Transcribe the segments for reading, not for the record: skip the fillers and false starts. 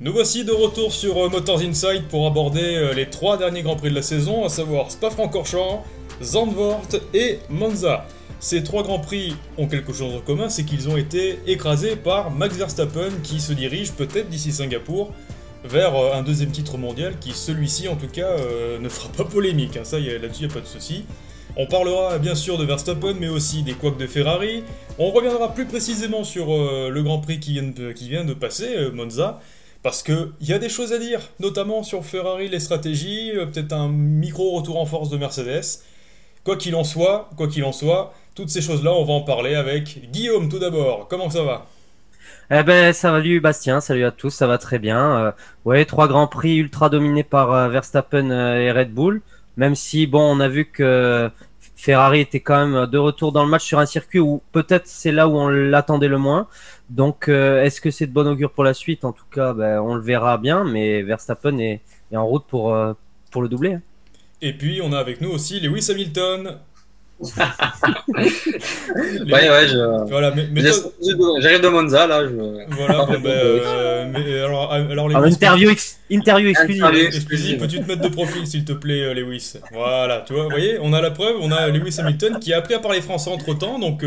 Nous voici de retour sur Motors Inside pour aborder les trois derniers Grands Prix de la saison, à savoir Spa-Francorchamps, Zandvoort et Monza. Ces trois Grands Prix ont quelque chose en commun, c'est qu'ils ont été écrasés par Max Verstappen qui se dirige peut-être d'ici Singapour vers un deuxième titre mondial qui, celui-ci en tout cas, ne fera pas polémique. Ça, là-dessus, il n'y a pas de souci. On parlera bien sûr de Verstappen, mais aussi des couacs de Ferrari. On reviendra plus précisément sur le Grand Prix qui vient de passer, Monza. Parce qu'il y a des choses à dire, notamment sur Ferrari, les stratégies, peut-être un micro-retour en force de Mercedes. Quoi qu'il en soit, toutes ces choses-là, on va en parler avec Guillaume tout d'abord. Comment ça va? Eh ben, salut Bastien, salut à tous, ça va très bien. Ouais, trois grands prix ultra dominés par Verstappen et Red Bull. Même si, bon, on a vu que Ferrari était quand même de retour dans le match sur un circuit où peut-être c'est là où on l'attendait le moins. Donc, est-ce que c'est de bon augure pour la suite? En tout cas, ben, on le verra bien, mais Verstappen est en route pour le doubler, hein. Et puis, on a avec nous aussi Lewis Hamilton. Ouais, ouais, Voilà, j'arrive de Monza, là. Voilà, bon, mais alors Alors, Lewis, interview exclusive. exclusive, peux-tu te mettre de profil, s'il te plaît, Lewis? Voilà, tu vois, vous voyez, on a la preuve, on a Lewis Hamilton qui a appris à parler français entre-temps, donc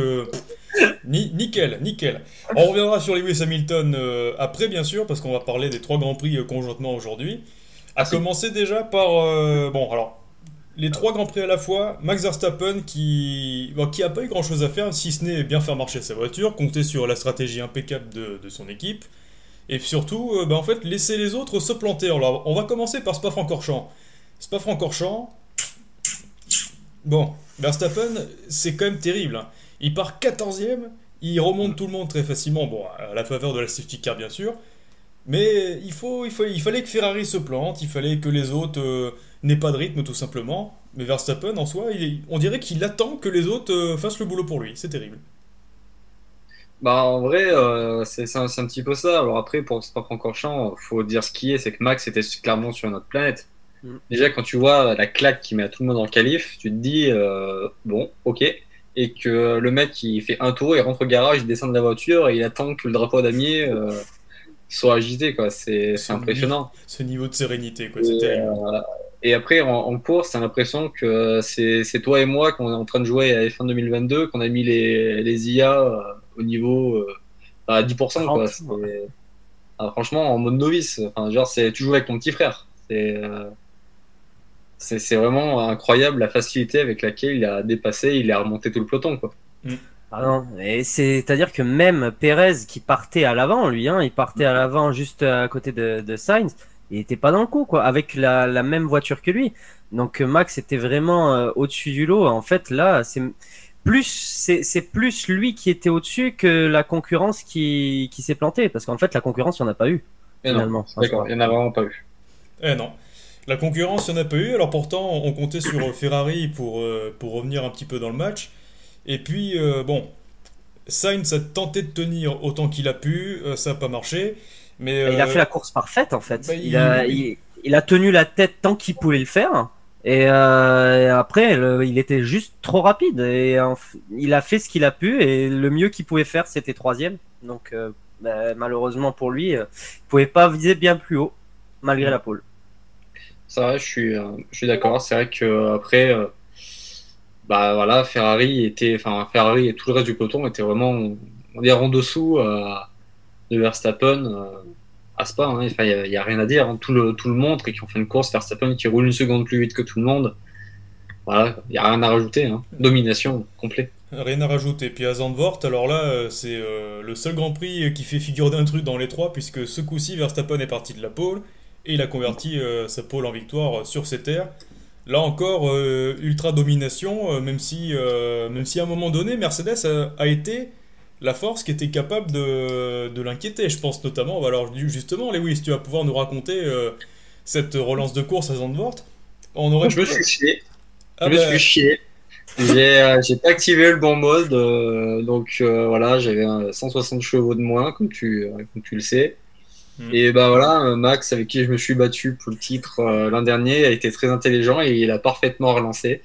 nickel, nickel. On reviendra sur Lewis Hamilton après, bien sûr, parce qu'on va parler des trois Grands Prix conjointement aujourd'hui. À commencer déjà par... bon, alors, les trois Grands Prix à la fois, Max Verstappen qui a pas eu grand-chose à faire, si ce n'est bien faire marcher sa voiture, compter sur la stratégie impeccable de son équipe, et surtout, en fait, laisser les autres se planter. Alors, on va commencer par Spa-Francorchamps. Spa-Francorchamps, bon, Verstappen, c'est quand même terrible, hein. Il part 14ème, il remonte tout le monde très facilement, bon, à la faveur de la safety car bien sûr, mais il fallait que Ferrari se plante, il fallait que les autres n'aient pas de rythme tout simplement. Mais Verstappen en soi, on dirait qu'il attend que les autres fassent le boulot pour lui, c'est terrible. Bah, en vrai, c'est un petit peu ça. Alors après, pour Spa-Francorchamps, faut dire ce qui est, c'est que Max était clairement sur une autre planète. Mm. Déjà, quand tu vois la claque qu'il met à tout le monde en qualif, tu te dis, bon, ok. Et que le mec, il fait un tour, il rentre au garage, il descend de la voiture et il attend que le drapeau damier soit agité, quoi. C'est impressionnant. Ce niveau de sérénité, quoi, c'est Et, terrible. et après, en course, t'as l'impression que c'est toi et moi qu'on est en train de jouer à F1 2022, qu'on a mis les IA au niveau à 10%, quoi. 30, ouais. Franchement, en mode novice. Enfin, genre, tu joues avec ton petit frère. C'est vraiment incroyable la facilité avec laquelle il a dépassé, il a remonté tout le peloton, quoi. Mm. Ah non, et c'est-à-dire que même Pérez qui partait à l'avant, lui, hein, il partait à l'avant juste à côté de Sainz, il était pas dans le coup, quoi, avec la même voiture que lui. Donc Max était vraiment au-dessus du lot. En fait, là, c'est plus lui qui était au-dessus que la concurrence qui s'est plantée, parce qu'en fait, la concurrence, il n'y en a pas eu, Mais non, finalement. d'accord, il n'y en a vraiment pas eu. Eh non. La concurrence, il n'y en a pas eu, alors pourtant, on comptait sur Ferrari pour revenir un petit peu dans le match. Et puis, bon, Sainz a tenté de tenir autant qu'il a pu, ça n'a pas marché. Mais Il a fait la course parfaite, en fait. bah, Il a tenu la tête tant qu'il pouvait le faire. Et après, il était juste trop rapide. Il a fait ce qu'il a pu. Et le mieux qu'il pouvait faire, c'était troisième. Donc, malheureusement pour lui, il pouvait pas viser bien plus haut, malgré la pole. Ça, je suis d'accord. C'est vrai que après, bah voilà, Ferrari et tout le reste du peloton étaient vraiment, on dirait en dessous de Verstappen à Spa, hein. Enfin, il y a rien à dire, hein. Tout le montre et qui ont fait une course, Verstappen qui roule une seconde plus vite que tout le monde. Voilà, il y a rien à rajouter, hein. Domination complète. rien à rajouter. Puis à Zandvoort, alors là, c'est le seul Grand Prix qui fait figure d'intrus dans les trois, puisque ce coup-ci, Verstappen est parti de la pole, et il a converti sa pole en victoire sur ses terres. Là encore, ultra domination, même si à un moment donné, Mercedes a été la force qui était capable de l'inquiéter. Je pense notamment, alors justement, Lewis, tu vas pouvoir nous raconter cette relance de course à Zandvoort. On aurait Je me suis chié. Ah Je me bah, suis chié. J'ai pas activé le bon mode, donc voilà, j'avais 160 chevaux de moins, comme tu le sais. hmm. Et bah voilà, Max, avec qui je me suis battu pour le titre l'an dernier, a été très intelligent et il a parfaitement relancé.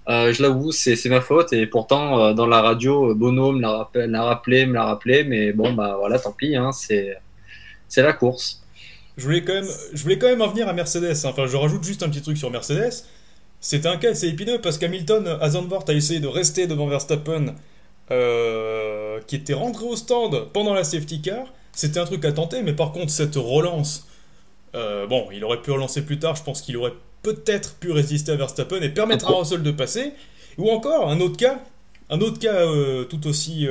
Je l'avoue, c'est ma faute et pourtant dans la radio, Bono me l'a rappelé, mais bon bah voilà, tant pis, hein, c'est la course. je voulais quand même en venir à Mercedes. Enfin, je rajoute juste un petit truc sur Mercedes. C'était un cas assez épineux parce qu'Hamilton, à Zandvoort, a essayé de rester devant Verstappen, qui était rentré au stand pendant la safety car. C'était un truc à tenter, mais par contre, cette relance, bon, il aurait pu relancer plus tard. Je pense qu'il aurait peut-être pu résister à Verstappen et permettre à Russell de passer. Ou encore, un autre cas tout aussi.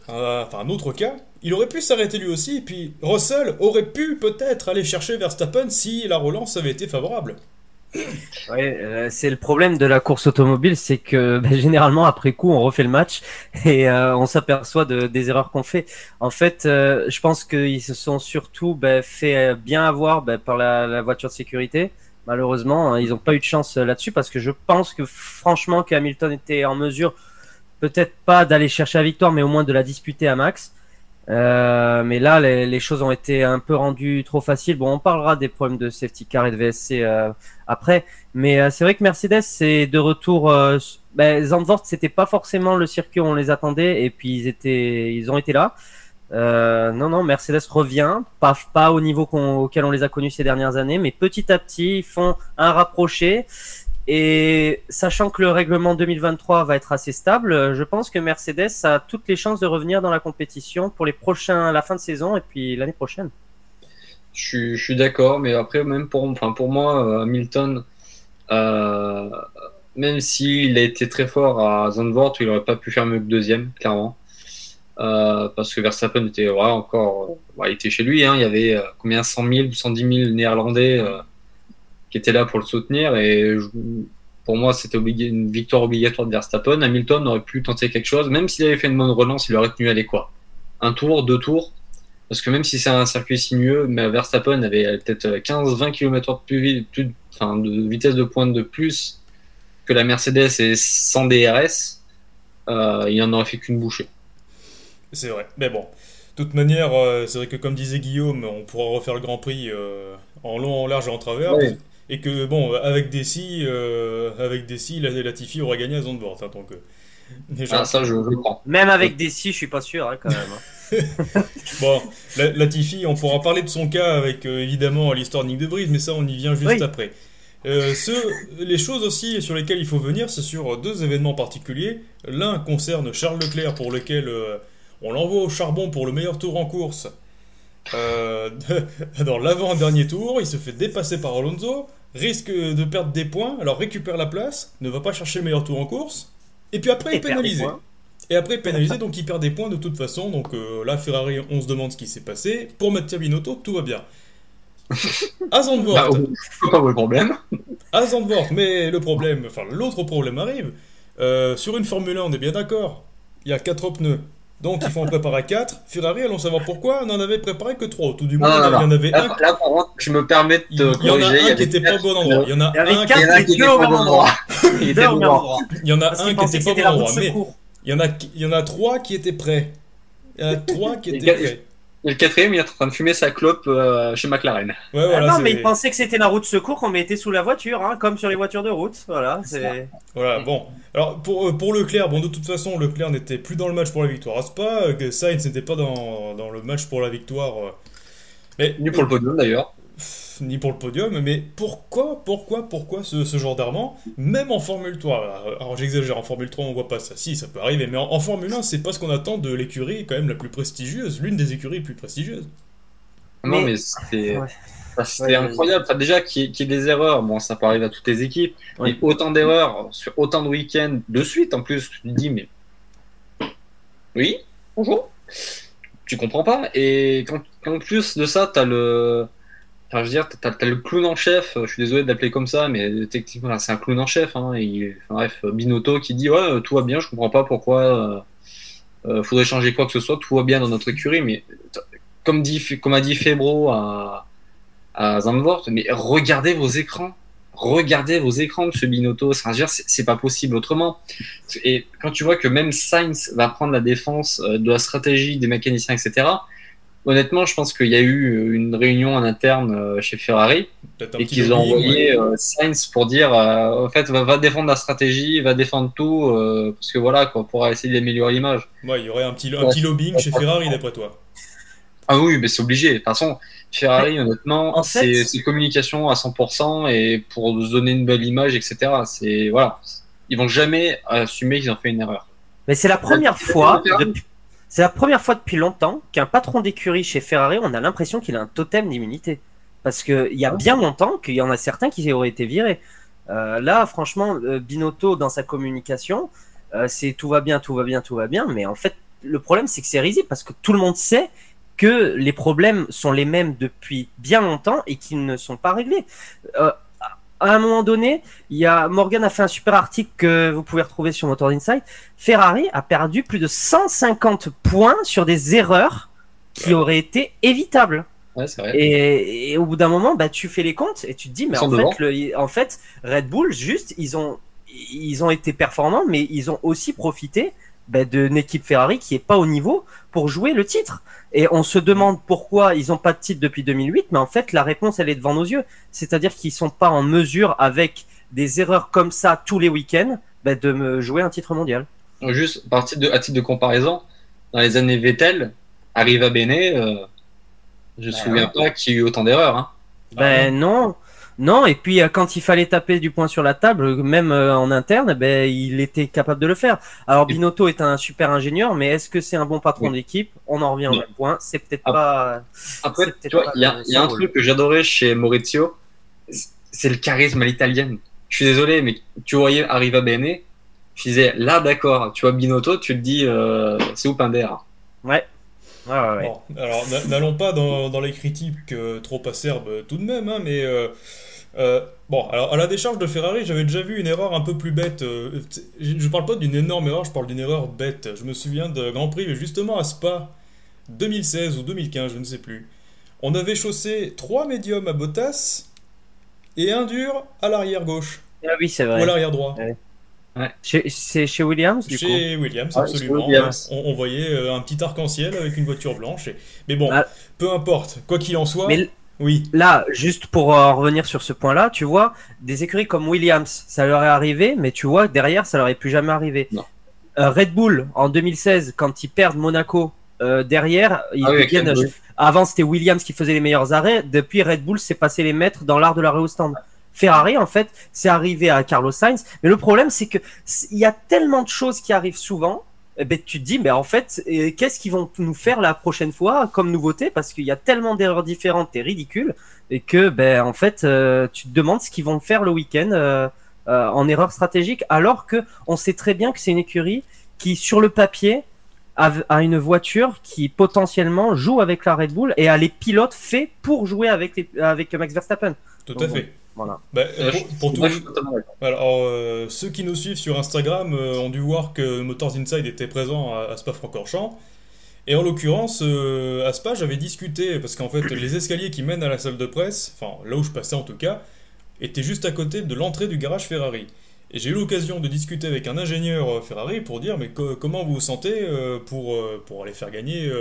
Enfin, un autre cas, il aurait pu s'arrêter lui aussi, et puis Russell aurait pu peut-être aller chercher Verstappen si la relance avait été favorable. Ouais, c'est le problème de la course automobile, c'est que généralement après coup on refait le match et on s'aperçoit des erreurs qu'on fait. En fait, je pense qu'ils se sont surtout fait bien avoir par la voiture de sécurité. Malheureusement, ils n'ont pas eu de chance là-dessus parce que je pense que franchement que Hamilton était en mesure, peut-être pas d'aller chercher la victoire, mais au moins de la disputer à Max. Mais là, les choses ont été un peu rendues trop faciles. Bon, on parlera des problèmes de safety car et de VSC après, mais c'est vrai que Mercedes c'est de retour. Zandvoort, c'était pas forcément le circuit où on les attendait, et puis ils ont été là. Non, Mercedes revient, pas au niveau auquel on les a connus ces dernières années, mais petit à petit, ils font un rapproché. Et sachant que le règlement 2023 va être assez stable, je pense que Mercedes a toutes les chances de revenir dans la compétition pour la fin de saison et puis l'année prochaine. Je suis d'accord, mais après, même pour moi, Hamilton, même s'il a été très fort à Zandvoort, il n'aurait pas pu faire mieux que deuxième, clairement. Parce que Verstappen était il était chez lui, hein, il y avait combien 100 000 ou 110 000 Néerlandais qui étaient là pour le soutenir, et pour moi c'était une victoire obligatoire de Verstappen. Hamilton aurait pu tenter quelque chose, même s'il avait fait une bonne relance, il aurait tenu aller quoi, un tour, 2 tours, parce que même si c'est un circuit sinueux, mais Verstappen avait peut-être 15-20 km/h de vitesse de pointe de plus que la Mercedes, et sans DRS, il en aurait fait qu'une bouchée. C'est vrai, mais bon. De toute manière, c'est vrai que comme disait Guillaume, on pourra refaire le Grand Prix en long, en large et en travers. Oui. Et que, bon, avec Dessy, Latifi aurait gagné à Zandvoort. Hein, donc, déjà. Ça, je le prends. Même avec Dessy, je suis pas sûr quand même. Bon, Latifi, on pourra parler de son cas avec évidemment l'histoire de Nick de Vries, mais ça, on y vient juste après. Les choses aussi sur lesquelles il faut venir, c'est sur 2 événements particuliers. L'un concerne Charles Leclerc, pour lequel on l'envoie au charbon pour le meilleur tour en course. Dans l'avant-dernier tour, il se fait dépasser par Alonso, risque de perdre des points, alors récupère la place, ne va pas chercher le meilleur tour en course, et puis après il est pénalisé. Et après pénalisé, donc il perd des points de toute façon. Donc là, Ferrari, on se demande ce qui s'est passé. Pour Mattia Binotto, tout va bien. À Zandvoort. Pas le problème. À Zandvoort, mais l'autre problème arrive. Sur une Formule 1, on est bien d'accord. Il y a 4 pneus. Donc il faut en préparer 4. Ferrari, allons savoir pourquoi, on n'en avait préparé que 3. Tout du moins, il y en avait un. Là, par contre, je me permets de te corriger. Il y en a un qui était pas au bon endroit. Il y en a un qui était pas au bon endroit. Il y en a un qui était pas au bon endroit. Mais il y en a 3 qui étaient prêts. Il y en a 3 qui étaient prêts. Et le 4e, il est en train de fumer sa clope chez McLaren. Ouais, voilà, non, mais il pensait que c'était la roue de secours qu'on mettait sous la voiture, hein, comme sur les voitures de route. Voilà, voilà, bon. Alors, pour Leclerc, bon, de toute façon, Leclerc n'était plus dans le match pour la victoire à Spa. Sainz n'était pas dans le match pour la victoire. Ni pour le podium, d'ailleurs. Ni pour le podium, mais pourquoi ce genre d'armement, même en Formule 3, alors j'exagère, en Formule 3 on voit pas ça, si ça peut arriver, mais en Formule 1 c'est pas ce qu'on attend de l'écurie quand même la plus prestigieuse, l'une des écuries les plus prestigieuses. Non mais c'était incroyable, enfin, déjà qu'il y ait des erreurs, bon ça peut arriver à toutes les équipes, mais autant d'erreurs sur autant de week-ends de suite en plus, tu te dis mais oui, bonjour, tu comprends pas, et qu'en plus de ça t'as le... Enfin, je veux dire, t'as le clown en chef, je suis désolé de l'appeler comme ça, mais techniquement, c'est un clown en chef. Hein, bref, Binotto qui dit ouais, tout va bien, je comprends pas pourquoi faudrait changer quoi que ce soit, tout va bien dans notre écurie, mais comme a dit Febro à Zandvoort, mais regardez vos écrans, monsieur Binotto, c'est pas possible autrement. Et quand tu vois que même Sainz va prendre la défense de la stratégie des mécaniciens, etc., honnêtement, je pense qu'il y a eu une réunion en interne chez Ferrari et qu'ils ont envoyé Sainz pour dire en fait, va défendre la stratégie, va défendre tout, parce que voilà, quoi, pour essayer d'améliorer l'image. Ouais, il y aurait un petit lobbying chez Ferrari, d'après toi. Ah oui, mais c'est obligé. De toute façon, Ferrari, honnêtement, en fait- c'est communication à 100% et pour se donner une belle image, etc. C'est, voilà. Ils vont jamais assumer qu'ils ont fait une erreur. Mais c'est la première fois c'est la première fois depuis longtemps qu'un patron d'écurie chez Ferrari, on a l'impression qu'il a un totem d'immunité. Parce qu'il y a bien longtemps qu'il y en a certains qui auraient été virés. Là, franchement, Binotto, dans sa communication, c'est tout va bien, tout va bien, tout va bien. Mais en fait, le problème, c'est que c'est risible parce que tout le monde sait que les problèmes sont les mêmes depuis bien longtemps et qu'ils ne sont pas réglés. À un moment donné, Morgan a fait un super article que vous pouvez retrouver sur Motor Insight. Ferrari a perdu plus de 150 points sur des erreurs qui auraient été évitables. Ouais, c'est vrai. Et au bout d'un moment, bah, tu fais les comptes et tu te dis, mais en fait, Red Bull, juste, ils ont été performants, mais ils ont aussi profité d'une équipe Ferrari qui est pas au niveau pour jouer le titre. Et on se demande pourquoi ils n'ont pas de titre depuis 2008, mais en fait, la réponse, elle est devant nos yeux. C'est-à-dire qu'ils sont pas en mesure, avec des erreurs comme ça tous les week-ends, de me jouer un titre mondial. Juste, à titre de comparaison, dans les années Vettel, Arriva Bene, je me souviens pas qu'il y ait eu autant d'erreurs. Hein. Non. Non, et puis quand il fallait taper du poing sur la table, même en interne, il était capable de le faire. Alors Binotto est un super ingénieur, mais est-ce que c'est un bon patron d'équipe? On en revient au même point. C'est peut-être pas. Après, tu vois, il y a un truc que j'adorais chez Maurizio, c'est le charisme à l'italienne. Je suis désolé, mais tu voyais Arriva Bene, tu disais là d'accord. Tu vois Binotto, tu te dis c'est où Pinder? Ouais. Ouais. Bon, alors n'allons pas dans les critiques trop acerbes tout de même, hein, mais bon, alors à la décharge de Ferrari, j'avais déjà vu une erreur un peu plus bête. Je parle pas d'une énorme erreur, je parle d'une erreur bête. Je me souviens de Grand Prix, mais justement à Spa 2016 ou 2015, je ne sais plus. On avait chaussé 3 médiums à Bottas et un dur à l'arrière gauche. Ah oui, c'est vrai. Ou à l'arrière droit. Ouais. C'est chez Williams, du coup. Chez Williams, absolument. Williams. On voyait un petit arc-en-ciel avec une voiture blanche. Mais bon, peu importe. Quoi qu'il en soit, oui. Là, juste pour revenir sur ce point-là, tu vois, des écuries comme Williams, ça leur est arrivé, mais tu vois, derrière, ça leur est plus jamais arrivé. Red Bull, en 2016, quand ils perdent Monaco, derrière, ils deviennent... Avant, c'était Williams qui faisait les meilleurs arrêts. Depuis, Red Bull s'est passé les maîtres dans l'art de l'arrêt au stand. Ferrari, en fait, c'est arrivé à Carlos Sainz. Mais le problème, c'est que il y a tellement de choses qui arrivent souvent. Tu te dis, mais en fait, qu'est-ce qu'ils vont nous faire la prochaine fois comme nouveauté? Parce qu'il y a tellement d'erreurs différentes et ridicules, et que, en fait, tu te demandes ce qu'ils vont faire le week-end en erreur stratégique, alors que on sait très bien que c'est une écurie qui, sur le papier, a une voiture qui potentiellement joue avec la Red Bull et a les pilotes faits pour jouer avec Max Verstappen. Tout à fait. Voilà. Pour tout... Alors, ceux qui nous suivent sur Instagram ont dû voir que Motors Inside était présent à Spa-Francorchamps. Et en l'occurrence, à Spa, j'avais discuté, parce qu'en fait, les escaliers qui mènent à la salle de presse, enfin là où je passais en tout cas, étaient juste à côté de l'entrée du garage Ferrari. Et j'ai eu l'occasion de discuter avec un ingénieur Ferrari pour dire, mais comment vous vous sentez pour aller faire gagner...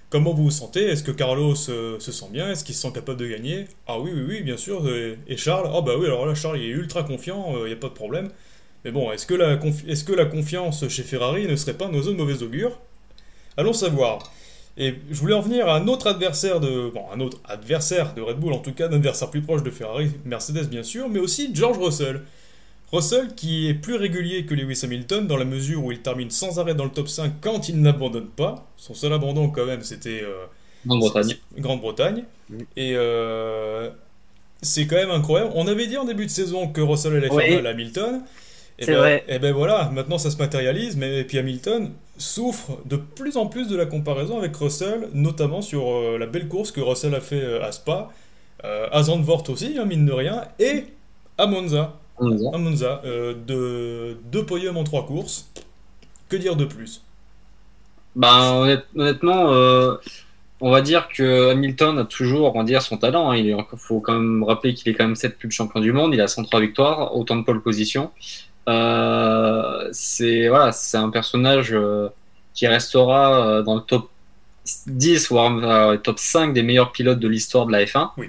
Comment vous vous sentez? Est-ce que Carlos se sent bien? Est-ce qu'il se sent capable de gagner? Ah oui, bien sûr. Et Charles? Ah bah oui, alors là, Charles, il est ultra confiant, il n'y a pas de problème. Mais bon, est-ce que la confiance chez Ferrari ne serait pas un oiseau de mauvais augure? Allons savoir. Et je voulais en venir à un autre adversaire de Red Bull, en tout cas, un adversaire plus proche de Ferrari, Mercedes bien sûr, mais aussi George Russell. Russell qui est plus régulier que Lewis Hamilton dans la mesure où il termine sans arrêt dans le top 5 quand il n'abandonne pas. Son seul abandon quand même c'était Grande-Bretagne. Et c'est quand même incroyable. On avait dit en début de saison que Russell allait faire mal à Hamilton. C'est vrai. Et ben voilà, maintenant ça se matérialise, et puis Hamilton souffre de plus en plus de la comparaison avec Russell, notamment sur la belle course que Russell a fait à Spa, à Zandvoort aussi, mine de rien, et à Monza. À Monza, deux podiums en 3 courses. Que dire de plus? Honnêtement, on va dire que Hamilton a toujours, son talent. Il faut quand même rappeler qu'il est quand même 7 plus champion du monde. Il a 103 victoires, autant de pole position. C'est un personnage qui restera dans le top 10 voire top 5 des meilleurs pilotes de l'histoire de la F1. Oui.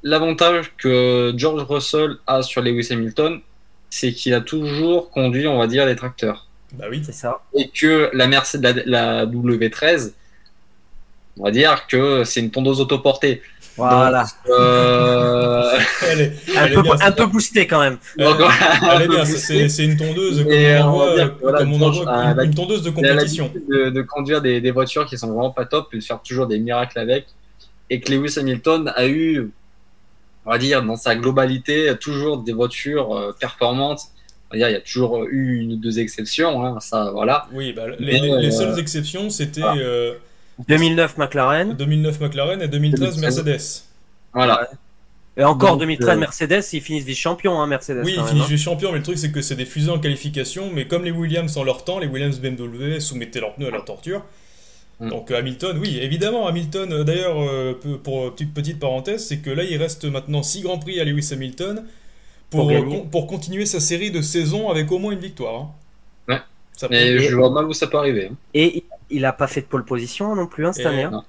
L'avantage que George Russell a sur Lewis Hamilton, c'est qu'il a toujours conduit, on va dire, des tracteurs. Bah oui, c'est ça. Et que la W13 on va dire que c'est une tondeuse autoportée. Voilà. Donc, Elle est bien, Un peu boosté quand même. donc, elle est bien, c'est une tondeuse comme Et on on va envoie, dire que, voilà, comme on George envoie a une tondeuse de il a compétition. l'habitude de conduire des voitures qui sont vraiment pas top et de faire toujours des miracles avec. Et que Lewis Hamilton a eu, on va dire, dans sa globalité, toujours des voitures performantes. On va dire, il y a toujours eu une ou deux exceptions, hein, ça, voilà. Oui, bah, Mais, les seules exceptions, c'était voilà. 2009 McLaren. 2009 McLaren et 2013 Mercedes. Voilà. Et encore Donc, 2013 Mercedes, ils finissent vice-champions, hein, Mercedes. Oui, quand ils même, finissent hein. vice-champion, mais le truc c'est que c'est des fusées en qualification, mais comme les Williams en leur temps, les Williams BMW soumettaient leurs pneus à la torture. Donc Hamilton, oui, évidemment, Hamilton, d'ailleurs, pour petite parenthèse, c'est que là il reste maintenant 6 Grands Prix à Lewis Hamilton pour continuer sa série de saisons avec au moins une victoire. Hein. Ouais. Ça Mais peut- je vois mal où ça peut arriver. Hein. Et il a pas fait de pole position non plus, hein, cette Et- année. Hein. Non.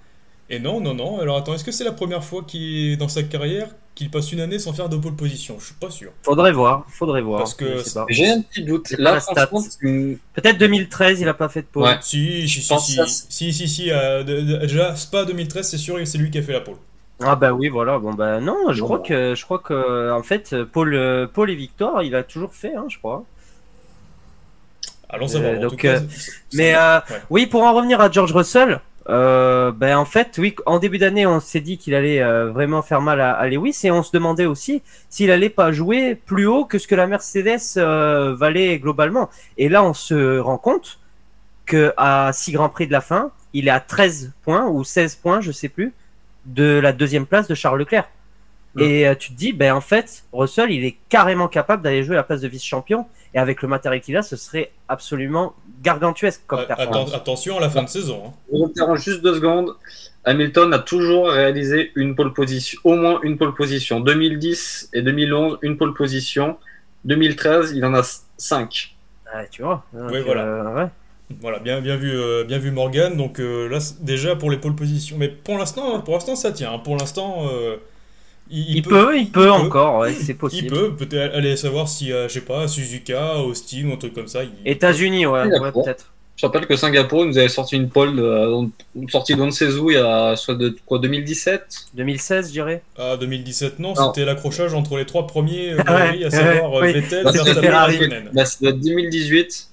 Et non, alors attends, est-ce que c'est la première fois dans sa carrière qu'il passe une année sans faire de pole position? Je suis pas sûr. Faudrait voir. Parce que Je sais pas. J'ai un petit doute. C'est Là, pas la stat. franchement, Peut-être 2013, il a pas fait de pole. Ouais. Si, Je pense ça, déjà, Spa 2013, c'est sûr, c'est lui qui a fait la pole. Ah bah oui, voilà. Bon bah non, je Bon, crois que en fait, Paul et Victor, il a toujours fait, hein, je crois. Allons savoir. En donc, tout cas, Mais ouais. oui, pour en revenir à George Russell, ben en fait, oui, en début d'année, on s'est dit qu'il allait vraiment faire mal à Lewis et on se demandait aussi s'il allait pas jouer plus haut que ce que la Mercedes valait globalement. Et là, on se rend compte que à 6 Grands Prix de la fin, il est à 13 points ou 16 points, je sais plus, de la deuxième place de Charles Leclerc. Et tu te dis, ben en fait, Russell, il est carrément capable d'aller jouer la place de vice-champion. Et avec le matériel qu'il a, ce serait absolument gargantuesque comme performance. Attention à la fin de saison. Hein. Je m'interromps juste 2 secondes. Hamilton a toujours réalisé une pole position, au moins une pole position. 2010 et 2011, une pole position. 2013, il en a 5. Ouais, tu vois. Donc, Oui, voilà. ouais. Voilà, bien vu Morgan. Donc là, déjà pour les pole positions. Mais pour l'instant, ça tient. Hein. Pour l'instant, il peut encore, ouais, c'est possible. Il peut peut-être aller savoir si, je sais pas, Suzuka, Austin ou un truc comme ça. États-Unis, ouais, peut-être. Je rappelle que Singapour nous avait sorti une pole, une sortie d'on ne sait où, il y a soit de quoi 2017. 2016, je dirais. Ah, 2017, non, Non. c'était l'accrochage entre les 3 premiers, Ouais, à savoir oui. Vettel, Bah, c'est Verstappen et Ferrari. Raikkonen. Bah, ça doit être 2018,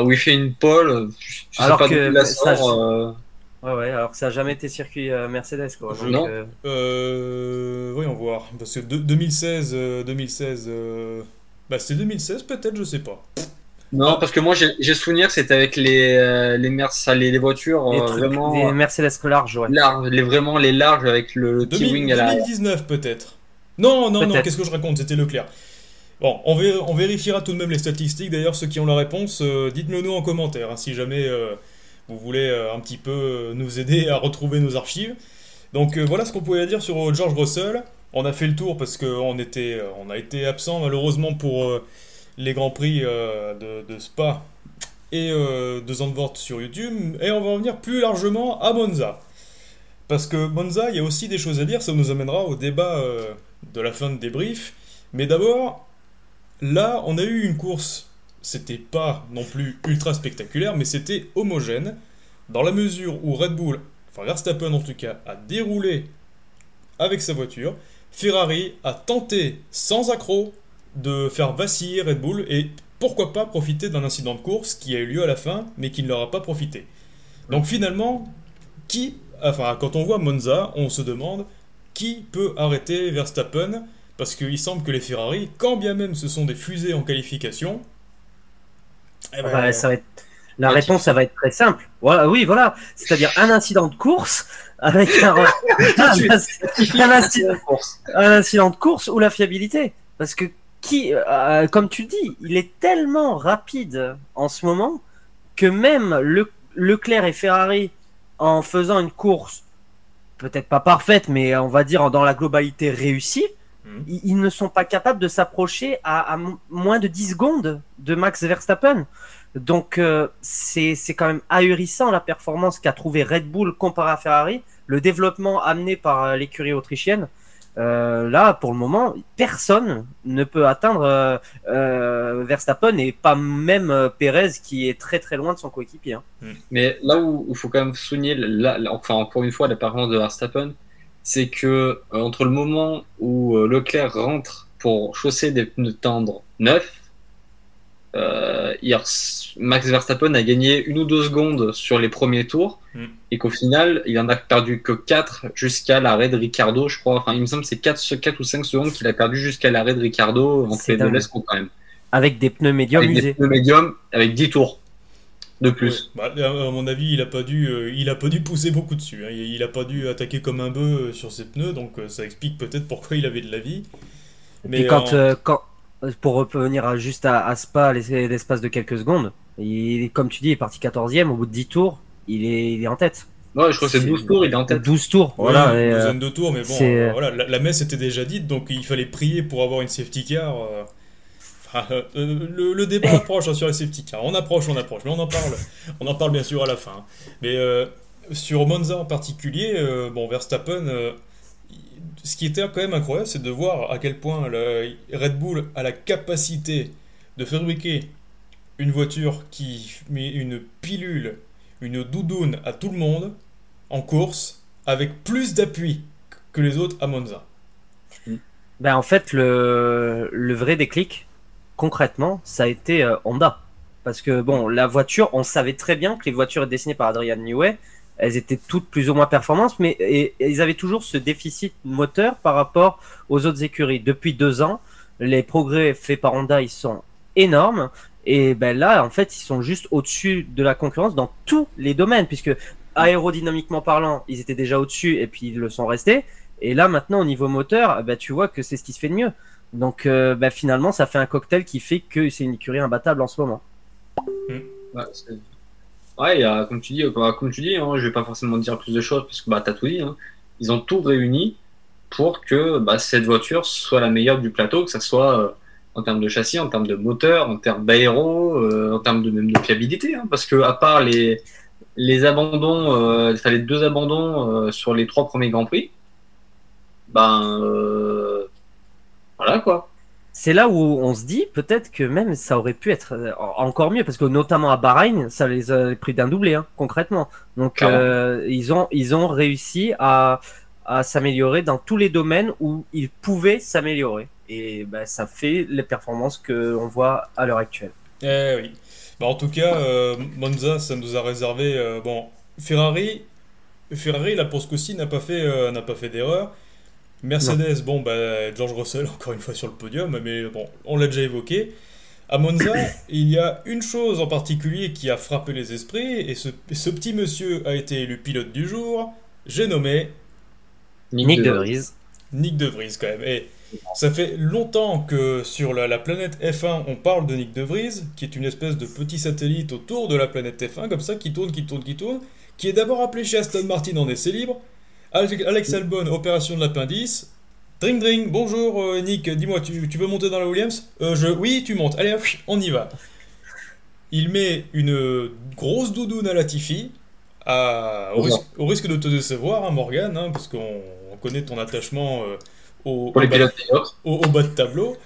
où il fait une pole. Je sais Alors pas que d'où il la ça, sort. Ouais, alors que ça a jamais été circuit Mercedes, quoi. Donc, Non. Voyons voir, parce que 2016, bah c'était 2016 peut-être, je sais pas. Non, parce que moi j'ai souvenir que c'était avec les voitures les trucs, vraiment des Mercedes larges, ouais. larges, vraiment les larges avec le T-wing à l'arrière. 2019 peut-être. Non, Peut-être. qu'est-ce que je raconte, c'était Leclerc. Bon, on vérifiera tout de même les statistiques, d'ailleurs ceux qui ont la réponse, dites-le nous en commentaire, hein, si jamais vous voulez un petit peu nous aider à retrouver nos archives. Donc voilà ce qu'on pouvait dire sur George Russell. On a fait le tour parce qu'on on a été absent malheureusement pour les Grands Prix de Spa et de Zandvoort sur YouTube. Et on va revenir plus largement à Monza. Parce que Monza, il y a aussi des choses à dire, ça nous amènera au débat de la fin de débrief. Mais d'abord, là, on a eu une course, c'était pas non plus ultra spectaculaire, mais c'était homogène, dans la mesure où Red Bull, enfin Verstappen en tout cas, a déroulé avec sa voiture. Ferrari a tenté, sans accroc, de faire vaciller Red Bull et pourquoi pas profiter d'un incident de course qui a eu lieu à la fin, mais qui ne leur a pas profité. Donc finalement, quand on voit Monza, on se demande qui peut arrêter Verstappen, parce qu'il semble que les Ferrari, quand bien même ce sont des fusées en qualification, eh ben, Bah, ça va être... La réponse, ça va être très simple. Voilà, oui, voilà. C'est-à-dire un incident de course avec un incident de course ou la fiabilité. Parce que comme tu dis, il est tellement rapide en ce moment que même Leclerc et Ferrari, en faisant une course peut-être pas parfaite, mais on va dire dans la globalité réussie, ils ne sont pas capables de s'approcher à moins de 10 secondes de Max Verstappen. Donc c'est quand même ahurissant la performance qu'a trouvé Red Bull comparé à Ferrari, le développement amené par l'écurie autrichienne. Là, pour le moment, personne ne peut atteindre Verstappen et pas même Perez qui est très très loin de son coéquipier. Hein. Mais là où il faut quand même souligner, enfin encore une fois, la performance de Verstappen, c'est que entre le moment où Leclerc rentre pour chausser des pneus tendres neufs, Max Verstappen a gagné 1 ou 2 secondes sur les premiers tours et qu'au final, il en a perdu que 4 jusqu'à l'arrêt de Ricciardo, je crois. Enfin, il me semble que c'est 4 ou 5 secondes qu'il a perdu jusqu'à l'arrêt de Ricciardo entre les deux lescos quand même. Avec des pneus médiums avec usés. Des pneus médiums avec 10 tours de plus. Ouais. Bah, à mon avis, il a pas dû pousser beaucoup dessus. Hein. Il a pas dû attaquer comme un bœuf sur ses pneus, donc ça explique peut-être pourquoi il avait de la vie. Mais quand pour revenir juste à Spa, l'espace de quelques secondes, comme tu dis, il est parti 14e, au bout de 10 tours, il est en tête. Ouais, je crois que c'est 12 tours, il est en tête. 12 tours, ouais, voilà. Une douzaine de tours, mais bon, voilà, la messe était déjà dite, donc il fallait prier pour avoir une safety car. Le débat approche hein, sur les safety cars. On approche, mais on en parle bien sûr à la fin. Mais sur Monza en particulier, Verstappen, ce qui était quand même incroyable, c'est de voir à quel point Red Bull a la capacité de fabriquer une voiture qui met une pilule, une doudoune à tout le monde en course avec plus d'appui que les autres à Monza. En fait, le vrai déclic, concrètement, ça a été Honda. Parce que la voiture, on savait très bien que les voitures dessinées par Adrian Newey, elles étaient toutes plus ou moins performantes, mais ils avaient toujours ce déficit moteur par rapport aux autres écuries. Depuis 2 ans, les progrès faits par Honda, ils sont énormes. Et là, en fait, ils sont juste au-dessus de la concurrence dans tous les domaines, puisque aérodynamiquement parlant, ils étaient déjà au-dessus et puis ils le sont restés. Et là, maintenant, au niveau moteur, tu vois que c'est ce qui se fait de mieux. Donc, finalement, ça fait un cocktail qui fait que c'est une écurie imbattable en ce moment. Ouais, comme tu dis, hein, je vais pas forcément dire plus de choses parce que t'as tout dit. Hein. Ils ont tout réuni pour que cette voiture soit la meilleure du plateau, que ça soit en termes de châssis, en termes de moteur, en termes d'aéro, en termes même de fiabilité. Hein, parce que à part les abandons, les 2 abandons sur les 3 premiers Grands Prix, voilà quoi. C'est là où on se dit peut-être que même ça aurait pu être encore mieux, parce que notamment à Bahreïn, ça les a pris d'un doublé, hein, concrètement. Donc ils ont réussi à s'améliorer dans tous les domaines où ils pouvaient s'améliorer. Et ça fait les performances qu'on voit à l'heure actuelle. Eh oui. En tout cas, Monza, ça nous a réservé... Ferrari, là, pour ce coup-ci, n'a pas fait d'erreur. Mercedes, George Russell, encore une fois sur le podium, mais on l'a déjà évoqué. À Monza, il y a une chose en particulier qui a frappé les esprits, et ce petit monsieur a été élu pilote du jour. J'ai nommé... Nick De Vries. Nick De Vries, quand même. Et ça fait longtemps que sur la planète F1, on parle de Nick De Vries, qui est une espèce de petit satellite autour de la planète F1, comme ça, qui tourne, qui est d'abord appelé chez Aston Martin en essai libre. Alex Albon, opération de l'appendice. Dring dring, bonjour Nick, dis-moi, tu veux monter dans la Williams? Oui, tu montes. Allez, on y va. Il met une grosse doudoune à Latifi, au risque de te décevoir, hein, Morgan, hein, parce qu'on connaît ton attachement au bas de tableau.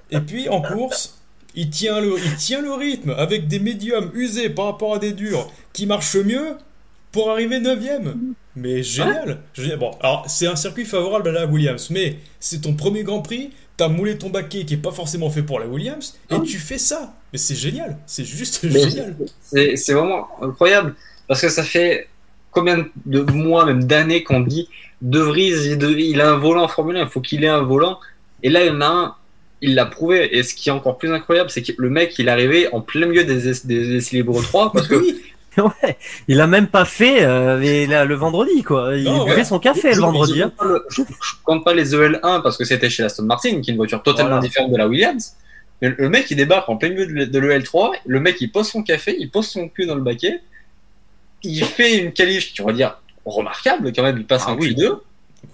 Et puis en course, il tient le rythme avec des médiums usés par rapport à des durs qui marchent mieux pour arriver 9ème. Mais génial. Bon, alors c'est un circuit favorable à la Williams, mais c'est ton premier Grand Prix, t'as moulé ton baquet qui est pas forcément fait pour la Williams, et tu fais ça. Mais c'est génial, c'est juste génial. C'est vraiment incroyable, parce que ça fait combien de mois, même d'années qu'on dit De Vries, il a un volant en Formule 1, il faut qu'il ait un volant, et là il y en a un, il l'a prouvé, et ce qui est encore plus incroyable, c'est que le mec il est arrivé en plein milieu des essais libres 3, parce que ouais, il a même pas fait le vendredi, quoi. Il buvait son café le vendredi. Je compte pas les EL1 parce que c'était chez Aston Martin, qui est une voiture totalement différente de la Williams. Mais le mec, il débarque en plein milieu de l'EL3. Le mec, il pose son café, il pose son cul dans le baquet. Il fait une qualif, on va dire, remarquable quand même. Il passe en Q2.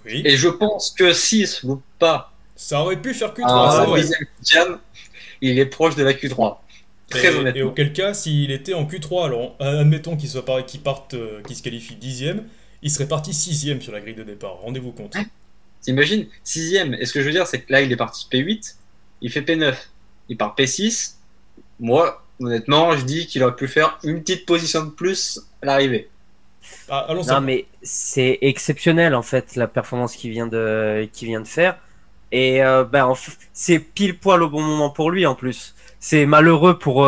Oui. Et je pense que s'il se loupe pas, ça aurait pu faire Q3. Il est proche de la Q3. Et auquel cas, s'il était en Q3, alors admettons qu'il se qualifie 10ème, il serait parti 6ème sur la grille de départ. Rendez-vous compte. T'imagines, 6ème. Et ce que je veux dire, c'est que là, il est parti P8, il fait P9, il part P6. Moi, honnêtement, je dis qu'il aurait pu faire une petite position de plus à l'arrivée. Ah, allons, Non, mais c'est exceptionnel en fait la performance qu'il vient de faire. Et c'est pile poil au bon moment pour lui en plus. C'est malheureux pour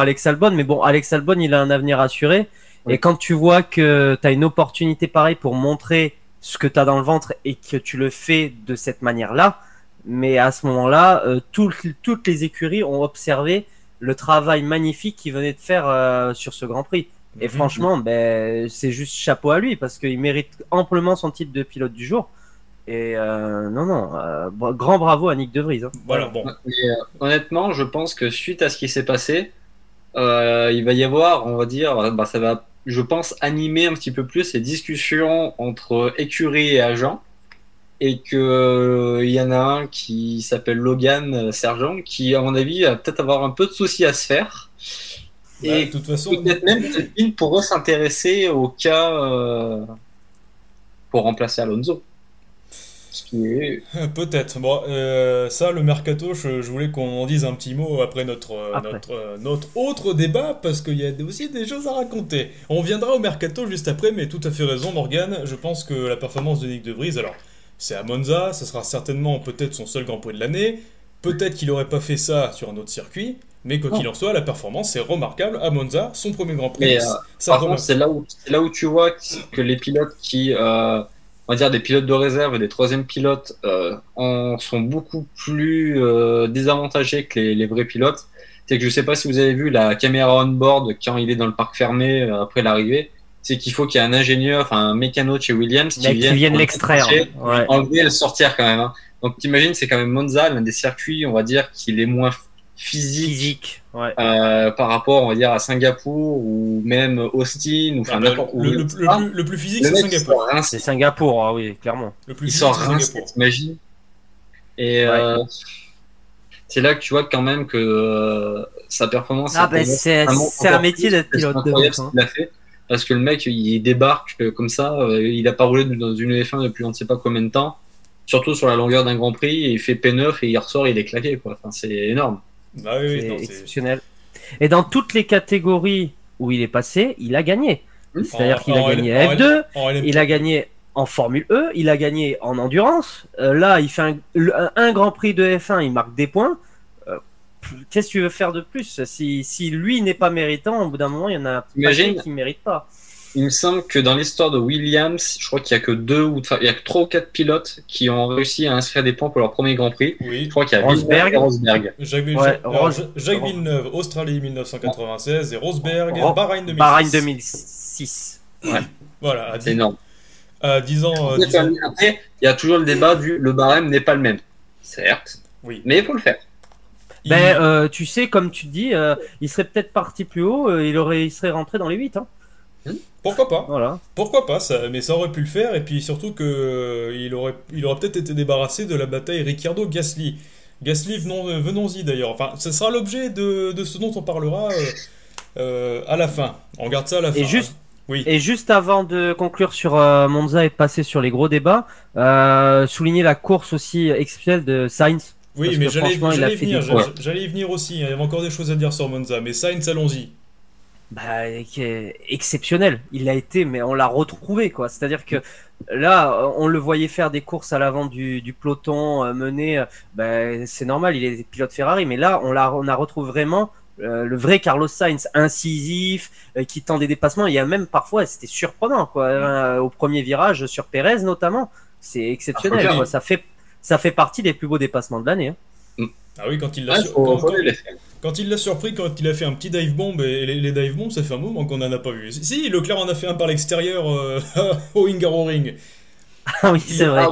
Alex Albon, mais bon, Alex Albon, il a un avenir assuré. Oui. Et quand tu vois que tu as une opportunité pareille pour montrer ce que tu as dans le ventre et que tu le fais de cette manière-là, mais à ce moment-là, toutes les écuries ont observé le travail magnifique qu'il venait de faire sur ce Grand Prix. Et franchement, ben, c'est juste chapeau à lui parce qu'il mérite amplement son titre de pilote du jour. Et grand bravo à Nick De Vries. Hein. Voilà, bon. Et, honnêtement, je pense que suite à ce qui s'est passé, il va y avoir, on va dire, ça va, je pense, animer un petit peu plus les discussions entre écurie et agent. Et que il y en a un qui s'appelle Logan Sergent, qui, à mon avis, va peut-être avoir un peu de soucis à se faire. Et de toute façon, peut-être même qu'il pourrait s'intéresser au cas pour remplacer Alonso. Ce qui est... peut-être. Bon, ça, le mercato, je voulais qu'on en dise un petit mot après notre autre débat, parce qu'il y a aussi des choses à raconter. On viendra au mercato juste après, mais tout à fait raison, Morgane. Je pense que la performance de Nick De Vries, alors, c'est à Monza, ça sera certainement peut-être son seul Grand Prix de l'année. Peut-être qu'il n'aurait pas fait ça sur un autre circuit. Mais quoi qu'il en soit, la performance est remarquable à Monza, son premier Grand Prix. Mais, par contre, c'est là où tu vois que les pilotes qui, on va dire des pilotes de réserve et des troisièmes pilotes, sont beaucoup plus désavantagés que les vrais pilotes. C'est que je sais pas si vous avez vu la caméra on-board quand il est dans le parc fermé après l'arrivée. C'est qu'il faut qu'il y ait un ingénieur, enfin un mécano de chez Williams qui vienne l'extraire. Ouais. Enlever et le sortir quand même. Hein. Donc t'imagines, c'est quand même Monza, l'un des circuits, on va dire, qu'il est moins physique ouais. Par rapport, on va dire, à Singapour ou même Austin ou enfin n'importe où. Le plus physique, c'est Singapour. C'est Singapour, ah oui, clairement. Il sort rincé, t'imagines. Et c'est là que tu vois quand même que sa performance. C'est un métier d'être pilote de route. Hein. Il a fait parce que le mec, il débarque comme ça, il a pas roulé dans une F1 depuis on ne sait pas combien de temps, surtout sur la longueur d'un Grand Prix, et il fait P9 et il ressort, il est claqué quoi. Enfin, c'est énorme. Ah oui, c'est exceptionnel. Et dans toutes les catégories où il est passé, il a gagné. C'est-à-dire qu'il a gagné à F2, il a gagné en Formule E, il a gagné en endurance. Là, il fait un Grand Prix de F1, il marque des points. Qu'est-ce que tu veux faire de plus? Si lui n'est pas méritant, au bout d'un moment, il y en a qui ne méritent pas. Il me semble que dans l'histoire de Williams, je crois qu'il y a que il y a que 3 ou 4 pilotes qui ont réussi à inscrire des points pour leur premier Grand Prix. Oui. Je crois qu'il y a Rosberg et Rosberg. Jacques Villeneuve, Australie 1996 et Rosberg, Bahreïn 2006. Bahreïn 2006. Ouais. Voilà. C'est énorme. 10 ans. Après, il y a toujours le débat le barème n'est pas le même. Certes. Oui. Mais il faut le faire. Tu sais, comme tu dis, il serait peut-être parti plus haut, il serait rentré dans les 8. Hein. Pourquoi pas? Voilà. Pourquoi pas, mais ça aurait pu le faire, et puis surtout qu'il aurait peut-être été débarrassé de la bataille Ricciardo-Gasly. Gasly, venons-y d'ailleurs. Enfin, ce sera l'objet de ce dont on parlera à la fin. On regarde ça à la fin. Et juste avant de conclure sur Monza et de passer sur les gros débats, souligner la course aussi exceptionnelle de Sainz. Oui, mais j'allais y venir aussi. Il y avait encore des choses à dire sur Monza, mais Sainz, allons-y. Exceptionnel, il l'a été, mais on l'a retrouvé quoi. C'est-à-dire que là, on le voyait faire des courses à l'avant du peloton, mener. C'est normal, il est pilote Ferrari, mais là, on a retrouvé vraiment le vrai Carlos Sainz, incisif, qui tend des dépassements. Il y a même parfois, c'était surprenant quoi. Au premier virage sur Pérez notamment, c'est exceptionnel. Quoi. Ça fait partie des plus beaux dépassements de l'année. Hein. Ah oui, quand il l'a surpris, quand il a fait un petit dive bomb, et les dive bombs, ça fait un moment qu'on n'en a pas vu. Si, Leclerc en a fait un par l'extérieur au Hungaroring. Ah oui, c'est vrai.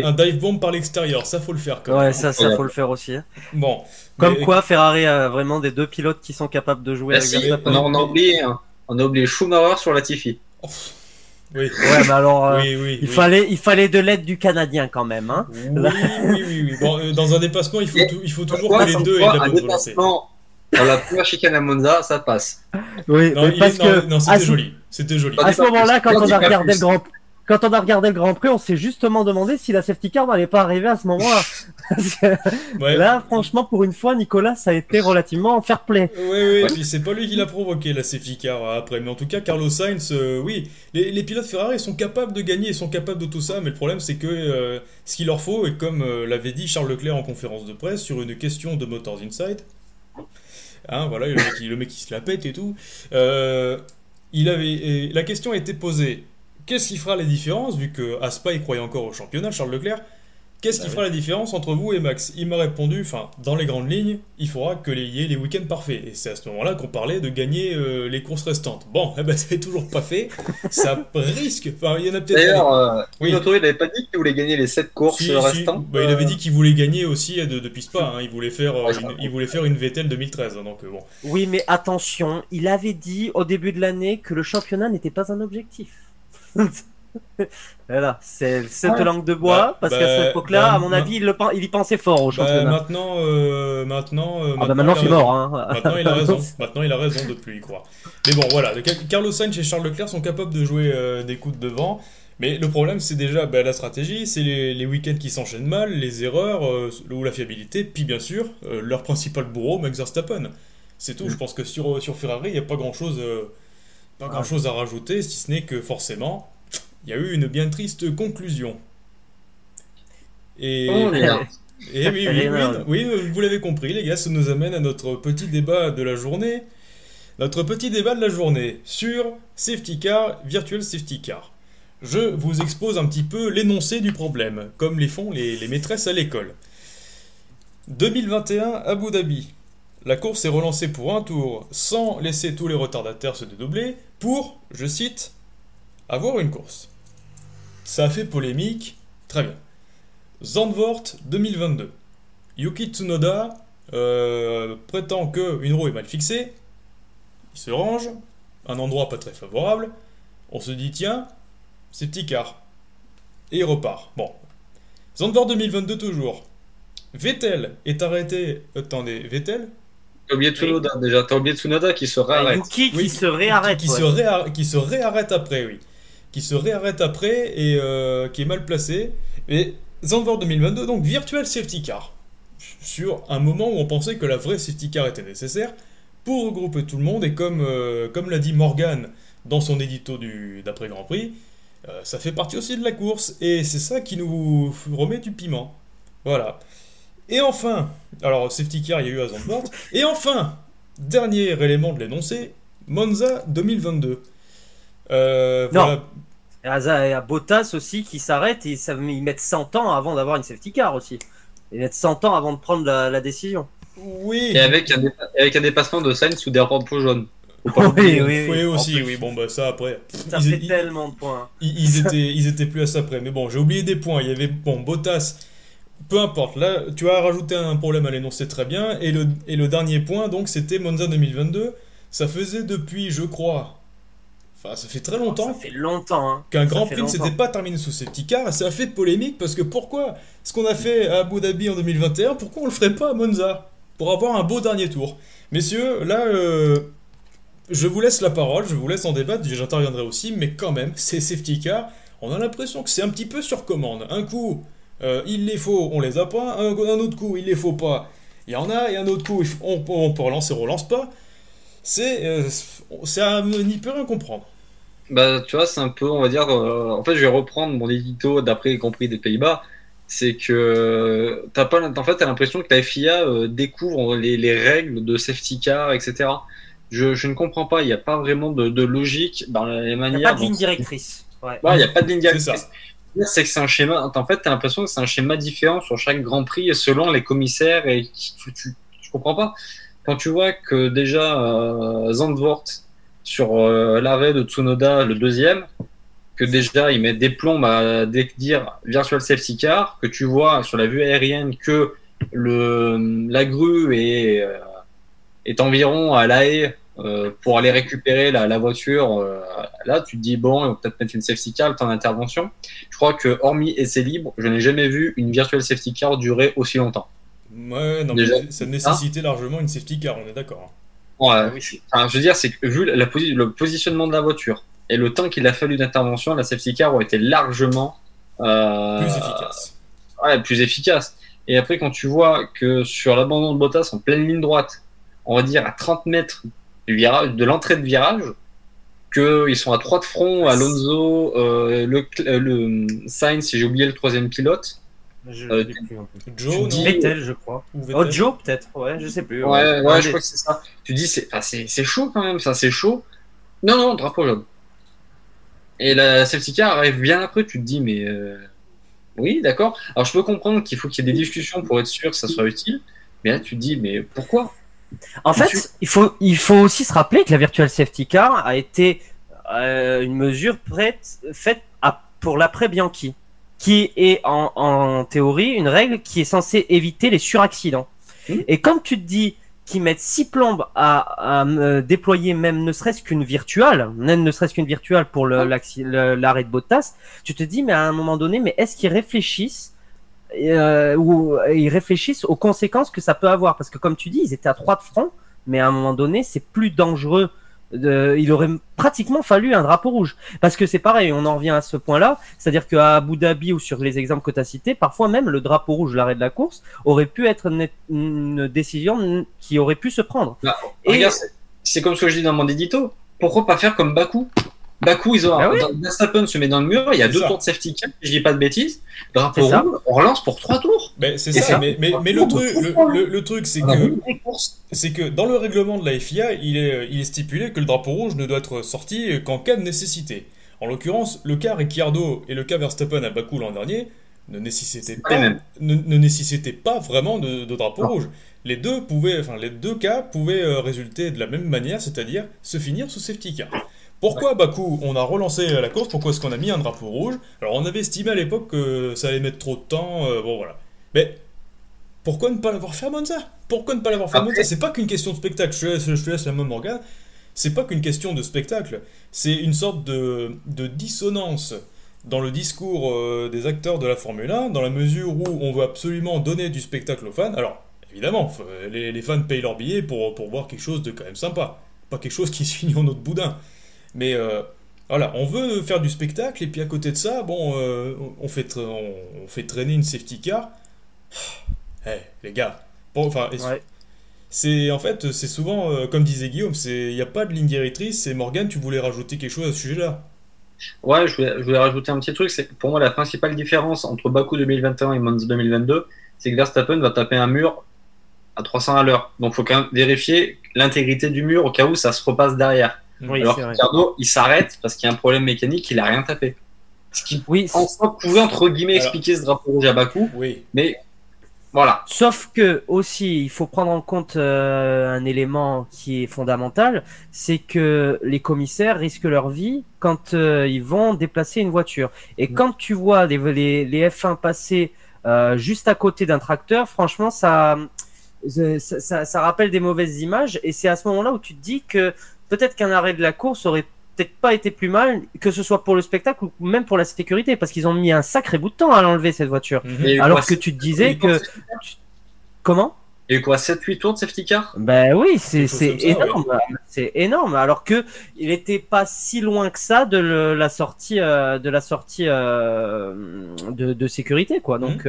Un dive bomb par l'extérieur, ça faut le faire quand même. Ouais, ça faut le faire aussi. Hein. Bon. Quoi, Ferrari a vraiment des deux pilotes qui sont capables de jouer avec Verstappen. On a oublié Schumacher sur Latifi. Oui. Ouais, mais alors, il fallait de l'aide du Canadien quand même. Hein. Oui. Bon, dans un dépassement, il faut toujours que les deux aient de la bonne volonté. Dans la première chicane à Monza, ça passe. Oui, non, c'était joli. C'était joli. À ce moment-là, quand quand on a regardé le Grand Prix, on s'est justement demandé si la safety car n'allait pas arriver à ce moment-là. Parce que Ouais. là, franchement, pour une fois, Nicolas, ça a été relativement fair play. Oui, puis c'est pas lui qui l'a provoqué, la safety car après. Mais en tout cas, Carlos Sainz, oui, les pilotes Ferrari sont capables de gagner, ils sont capables de tout ça, mais le problème c'est que ce qu'il leur faut, et comme l'avait dit Charles Leclerc en conférence de presse sur une question de Motors Insight, hein, voilà, le mec qui se la pète et tout, la question a été posée, qu'est-ce qui fera la différence, vu que Aspa il croyait encore au championnat, Charles Leclerc, qu'est-ce qui fera la différence entre vous et Max? Il m'a répondu, enfin, dans les grandes lignes, il faudra qu'il y ait les week-ends parfaits. Et c'est à ce moment-là qu'on parlait de gagner les courses restantes. Bon, eh ben, ça n'est toujours pas fait. Ça risque. Enfin, il y en a peut-être. D'ailleurs, Oui. Binotto, il n'avait pas dit qu'il voulait gagner les 7 courses Si, restantes. bah, il avait dit qu'il voulait gagner aussi depuis Spa. Hein. Il voulait faire, Ouais, il voulait faire une Vettel 2013. Hein, donc bon. Oui, mais attention, il avait dit au début de l'année que le championnat n'était pas un objectif. Voilà, c'est cette langue de bois, parce qu'à cette époque-là, à mon avis, il y pensait fort au championnat. Maintenant, maintenant c'est mort. Hein. Maintenant, il a raison. Maintenant, il a raison de ne plus y croire. Mais bon, voilà. Carlos Sainz et Charles Leclerc sont capables de jouer des coups de devant. Mais le problème, c'est déjà la stratégie, c'est les week-ends qui s'enchaînent mal, les erreurs, ou la fiabilité, puis bien sûr, leur principal bourreau, Max Verstappen. C'est tout. Je pense que sur Ferrari, il n'y a pas grand-chose à rajouter, si ce n'est que forcément, il y a eu une bien triste conclusion. Et, et oui, vous l'avez compris, les gars, ça nous amène à notre petit débat de la journée. Notre petit débat de la journée sur safety car, virtual safety car. Je vous expose un petit peu l'énoncé du problème, comme les font les maîtresses à l'école. 2021, Abu Dhabi. La course est relancée pour un tour, sans laisser tous les retardataires se dédoubler, pour, je cite, avoir une course. Ça a fait polémique, très bien. Zandvoort 2022. Yuki Tsunoda prétend qu'une roue est mal fixée, il se range, un endroit pas très favorable, on se dit tiens, c'est petit car, et il repart. Bon. Zandvoort 2022 toujours. Vettel est arrêté. Attendez, Vettel? T'as oublié Tsunoda déjà, t'as oublié Tsunoda qui se réarrête. Yuki qui se réarrête. Qui se réarrête après, oui. Qui se réarrête après et qui est mal placé. Et Zandvoort 2022, donc virtual safety car. Sur un moment où on pensait que la vraie safety car était nécessaire pour regrouper tout le monde. Et comme l'a dit Morgan dans son édito d'après Grand Prix, ça fait partie aussi de la course. Et c'est ça qui nous remet du piment. Voilà. Et enfin, alors safety car il y a eu à Zandvoort. Et enfin, dernier élément de l'énoncé, Monza 2022. Non. Il y a Bottas aussi qui s'arrête et ils mettent 100 ans avant d'avoir une safety car aussi. Ils mettent 100 ans avant de prendre la décision. Oui. Et avec un dépassement de Sainz sous des drapeaux jaunes. Oui, aussi, oui. Bon, bah ça après. Ça fait tellement de points. Ils étaient plus à ça près. Mais bon, j'ai oublié des points. Il y avait, bon, Bottas. Peu importe, là, tu as rajouté un problème à l'énoncer très bien. Et le dernier point, donc, c'était Monza 2022. Ça faisait depuis, je crois. Enfin, ça fait très longtemps. Ça fait longtemps, hein. Qu'un Grand Prix ne s'était pas terminé sous safety car. Et ça a fait polémique parce que pourquoi ce qu'on a fait à Abu Dhabi en 2021, pourquoi on le ferait pas à Monza? Pour avoir un beau dernier tour. Messieurs, là, je vous laisse la parole, je vous laisse en débattre, j'interviendrai aussi, mais quand même, ces safety car, on a l'impression que c'est un petit peu sur commande. Un coup, il les faut, on les a pas. Un autre coup, il les faut pas. Il y en a, et un autre coup, on peut relancer, on relance pas. C'est à n'y peut rien comprendre. Bah, tu vois, c'est un peu, on va dire, en fait, je vais reprendre mon édito d'après Grand Prix des Pays-Bas. C'est que t'as l'impression que la FIA découvre les règles de safety car, etc. Je ne comprends pas, il n'y a pas vraiment de logique dans les manières. Il n'y a pas de ligne directrice. Ouais, il n'y a pas de ligne directrice. C'est ça. C'est que c'est un schéma. En fait, tu as l'impression que c'est un schéma différent sur chaque Grand Prix selon les commissaires et tu comprends pas. Quand tu vois que déjà Zandvoort sur l'arrêt de Tsunoda, le deuxième, que déjà il met des plombs à dire virtual safety car, que tu vois sur la vue aérienne que la grue est environ à La Haye pour aller récupérer la voiture. Là, tu te dis bon, ils vont peut-être mettre une safety car le temps d'intervention. Je crois que hormis essai libre, je n'ai jamais vu une virtual safety car durer aussi longtemps. Ouais, non, déjà, mais ça nécessitait largement une safety car, on est d'accord. Ouais, enfin, je veux dire, c'est que vu le positionnement de la voiture et le temps qu'il a fallu d'intervention, la safety car aurait été largement Plus efficace. plus efficace. Et après, quand tu vois que sur l'abandon de Bottas en pleine ligne droite, on va dire à 30 mètres du virage, de l'entrée de virage, qu'ils sont à 3 de front, Alonso, le Sainz, si j'ai oublié le troisième pilote. Je Euh, sais plus, en plus. Joe, non Vettel, je crois. Ou Oh, Vettel. Joe, peut-être. Ouais, je sais plus. Ouais, Un je des- crois que c'est ça. Tu dis, c'est chaud quand même, ça, c'est chaud. Non, drapeau jaune. Et la safety car arrive bien après, tu te dis, mais oui, d'accord. Alors je peux comprendre qu'il faut qu'il y ait des discussions pour être sûr que ça soit utile, mais là tu te dis, mais pourquoi? En Tu- fait, il faut aussi se rappeler que la Virtual Safety Car a été une mesure faite pour l'après Bianchi, qui est en théorie une règle qui est censée éviter les suraccidents. Et comme tu te dis qu'ils mettent 6 plombes à déployer même ne serait-ce qu'une virtuelle, même ne serait-ce qu'une virtuelle pour l'arrêt de Bottas, tu te dis mais à un moment donné, mais est-ce qu'ils réfléchissent ou ils réfléchissent aux conséquences que ça peut avoir? Parce que comme tu dis, ils étaient à 3 de front, mais à un moment donné, c'est plus dangereux. Il aurait pratiquement fallu un drapeau rouge. Parce que c'est pareil, on en revient à ce point-là, c'est-à-dire qu'à Abu Dhabi ou sur les exemples que tu as cités, parfois même le drapeau rouge, l'arrêt de la course, aurait pu être une décision qui aurait pu se prendre. Là, Et- regarde, c'est comme ce que je dis dans mon édito. Pourquoi pas faire comme Bakou? Bakou, ils ont Ah oui. Verstappen se met dans le mur, il y a C'est 2 ça. tours de safety car, si je dis pas de bêtises, drapeau C'est ça. rouge, on relance pour 3 tours. Ben, c'est Et ça, c'est- mais le truc, c'est On a que vu des courses. c'est que dans le règlement de la FIA, il est stipulé que le drapeau rouge ne doit être sorti qu'en cas de nécessité. En l'occurrence, le cas Ricciardo et le cas Verstappen à Bakou l'an dernier ne nécessitaient pas les mêmes. ne nécessitaient pas vraiment de drapeau Non. rouge. Les deux cas pouvaient résulter de la même manière, c'est-à-dire se finir sous safety car. Pourquoi à Bakou on a relancé la course? Pourquoi est-ce qu'on a mis un drapeau rouge? Alors on avait estimé à l'époque que ça allait mettre trop de temps, bon voilà. Mais pourquoi ne pas l'avoir fait à Monza? Pourquoi ne pas l'avoir fait à Après- Monza? C'est pas qu'une question de spectacle, je te laisse la main Morgane. C'est pas qu'une question de spectacle, c'est une sorte de dissonance dans le discours des acteurs de la Formule 1, dans la mesure où on veut absolument donner du spectacle aux fans. Alors, évidemment, les fans payent leur billet pour voir quelque chose de quand même sympa, pas quelque chose qui se finit en autre boudin. Mais voilà, on veut faire du spectacle, et puis à côté de ça, bon, on fait traîner une safety car. Eh, les gars, bon, enfin, Ouais. en fait, c'est souvent, comme disait Guillaume, il n'y a pas de ligne directrice, et Morgane, tu voulais rajouter quelque chose à ce sujet-là. Ouais, je voulais rajouter un petit truc. C'est que pour moi, la principale différence entre Bakou 2021 et Monza 2022, c'est que Verstappen va taper un mur à 300 à l'heure. Donc, il faut quand même vérifier l'intégrité du mur au cas où ça se repasse derrière. Oui, Alors, c'est vrai. Ricciardo, il s'arrête parce qu'il y a un problème mécanique, il a rien tapé. Ce qui, Oui, en soi, pouvait, entre guillemets, Alors- expliquer ce drapeau rouge à Bakou, Oui, mais voilà. sauf que aussi, il faut prendre en compte un élément qui est fondamental, c'est que les commissaires risquent leur vie quand ils vont déplacer une voiture. Et quand tu vois les F1 passer juste à côté d'un tracteur, franchement, ça rappelle des mauvaises images. Et c'est à ce moment-là où tu te dis que peut-être qu'un arrêt de la course aurait peut-être pas été plus mal, que ce soit pour le spectacle ou même pour la sécurité, parce qu'ils ont mis un sacré bout de temps à l'enlever, cette voiture. Mhm. Et Alors quoi, que tu te disais que... Comment? Il y a eu quoi, 7-8 tours de safety car? Ben oui, c'est Quelque chose comme ça, énorme. C'est énorme. Alors que il était pas si loin que ça de la sortie de sécurité, quoi. Donc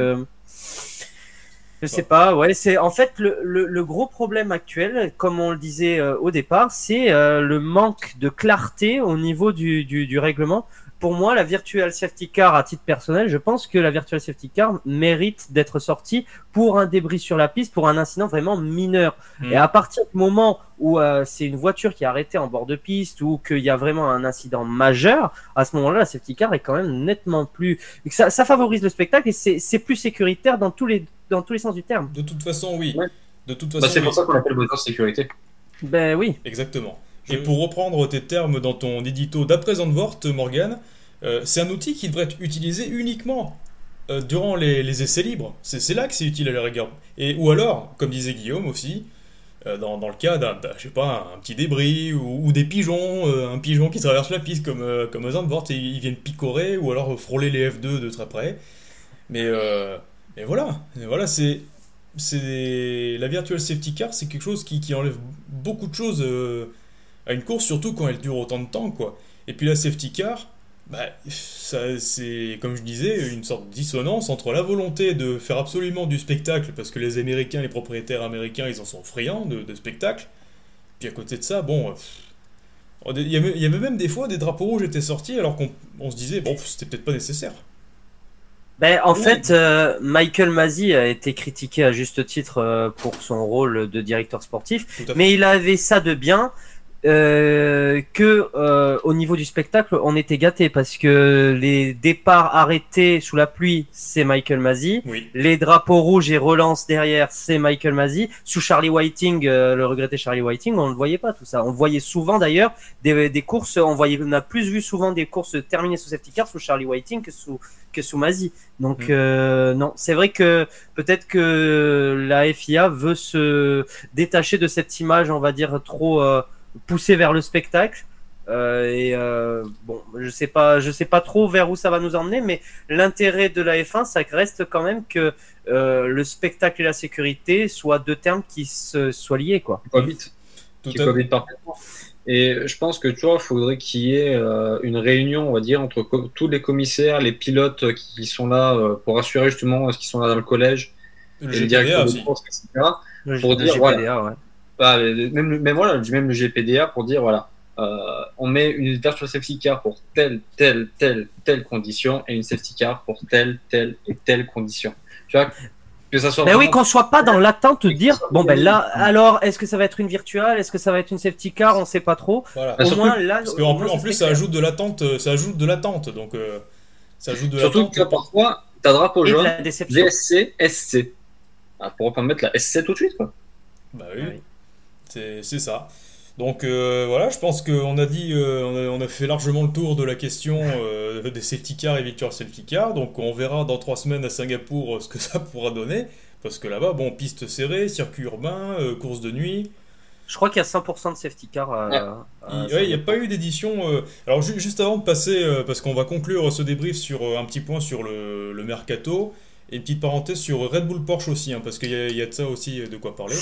je sais pas. Ouais, c'est en fait le gros problème actuel, comme on le disait au départ, c'est le manque de clarté au niveau du règlement. Pour moi, la Virtual Safety Car, à titre personnel, je pense que la Virtual Safety Car mérite d'être sortie pour un débris sur la piste, pour un incident vraiment mineur. Mm. Et à partir du moment où c'est une voiture qui est arrêtée en bord de piste ou qu'il y a vraiment un incident majeur, à ce moment-là, la Safety Car est quand même nettement plus... Ça favorise le spectacle et c'est plus sécuritaire dans tous les sens du terme. De toute façon, oui. Ouais. De toute Bah, façon, c'est oui. pour ça qu'on appelle voiture de sécurité. Ben oui. Exactement. Et pour reprendre tes termes dans ton édito d'après Zandvoort, Morgane, c'est un outil qui devrait être utilisé uniquement durant les essais libres. C'est là que c'est utile à la rigueur. Ou alors, comme disait Guillaume aussi, dans le cas je sais pas, un petit débris ou des pigeons, un pigeon qui traverse la piste comme Zandvoort et ils viennent picorer ou alors frôler les F2 de très près. Mais voilà, la virtual safety car, c'est quelque chose qui enlève beaucoup de choses à une course, surtout quand elle dure autant de temps, quoi. Et puis la safety car, bah, ça, c'est, comme je disais, une sorte de dissonance entre la volonté de faire absolument du spectacle, parce que les Américains, les propriétaires américains, ils en sont friands de spectacle. Puis à côté de ça, bon, il y avait même des fois des drapeaux rouges étaient sortis alors qu'on se disait, bon, c'était peut-être pas nécessaire. Ben, en Ouais. fait, Michael Masi a été critiqué à juste titre pour son rôle de directeur sportif, Tout à fait. mais il avait ça de bien que au niveau du spectacle, on était gâté parce que les départs arrêtés sous la pluie, c'est Michael Masi. Oui. Les drapeaux rouges et relances derrière, c'est Michael Masi. Sous Charlie Whiting, le regretté Charlie Whiting, on ne voyait pas tout ça. On voyait souvent d'ailleurs des courses, on a plus vu souvent des courses terminées sous safety car sous Charlie Whiting que sous Masi. Donc non, c'est vrai que peut-être que la FIA veut se détacher de cette image, on va dire trop poussée vers le spectacle. Bon, je sais pas trop vers où ça va nous emmener, mais l'intérêt de la F1, ça reste quand même que le spectacle et la sécurité soient deux termes qui soient liés, quoi. Qui cohabitent. Tout Qui à cohabitent parfaitement. Et je pense que tu vois, il faudrait qu'il y ait une réunion, on va dire, entre tous les commissaires, les pilotes qui sont là pour assurer justement ce qu'ils sont là dans le collège, Le et les GPDA directeurs de aussi. course, etc. Pour Le dire, GPDA, voilà. ouais. Bah, même voilà, même le GPDA pour dire voilà, on met une version safety car pour telle condition et une safety car pour telle et telle condition. Tu vois, que ça soit Ben oui, vraiment- qu'on soit pas dans l'attente de dire bon ben là, alors est-ce que ça va être une virtuelle, est-ce que ça va être une safety car, on sait pas trop. Voilà. Bah, Au surtout- moins là, Parce au qu'en moins, plus, en ça plus serait ça clair. ajoute de l'attente, donc ça ajoute de Surtout l'attente. que parfois, t'as drapeau Et de jaune, la déception. VSC, SC. Ah, pour pas mettre la SC tout de suite, quoi. Bah oui, Oui. c'est ça. Donc voilà, je pense qu'on a dit, on a fait largement le tour de la question des safety cars et virtual safety cars. Donc on verra dans 3 semaines à Singapour ce que ça pourra donner. Parce que là-bas, bon, piste serrée, circuit urbain, course de nuit. Je crois qu'il y a 100% de safety car. Il n'y a pas eu d'édition. Alors juste avant de passer, parce qu'on va conclure ce débrief sur un petit point sur le mercato. Et une petite parenthèse sur Red Bull Porsche aussi, hein, parce qu'il y a de ça aussi de quoi parler.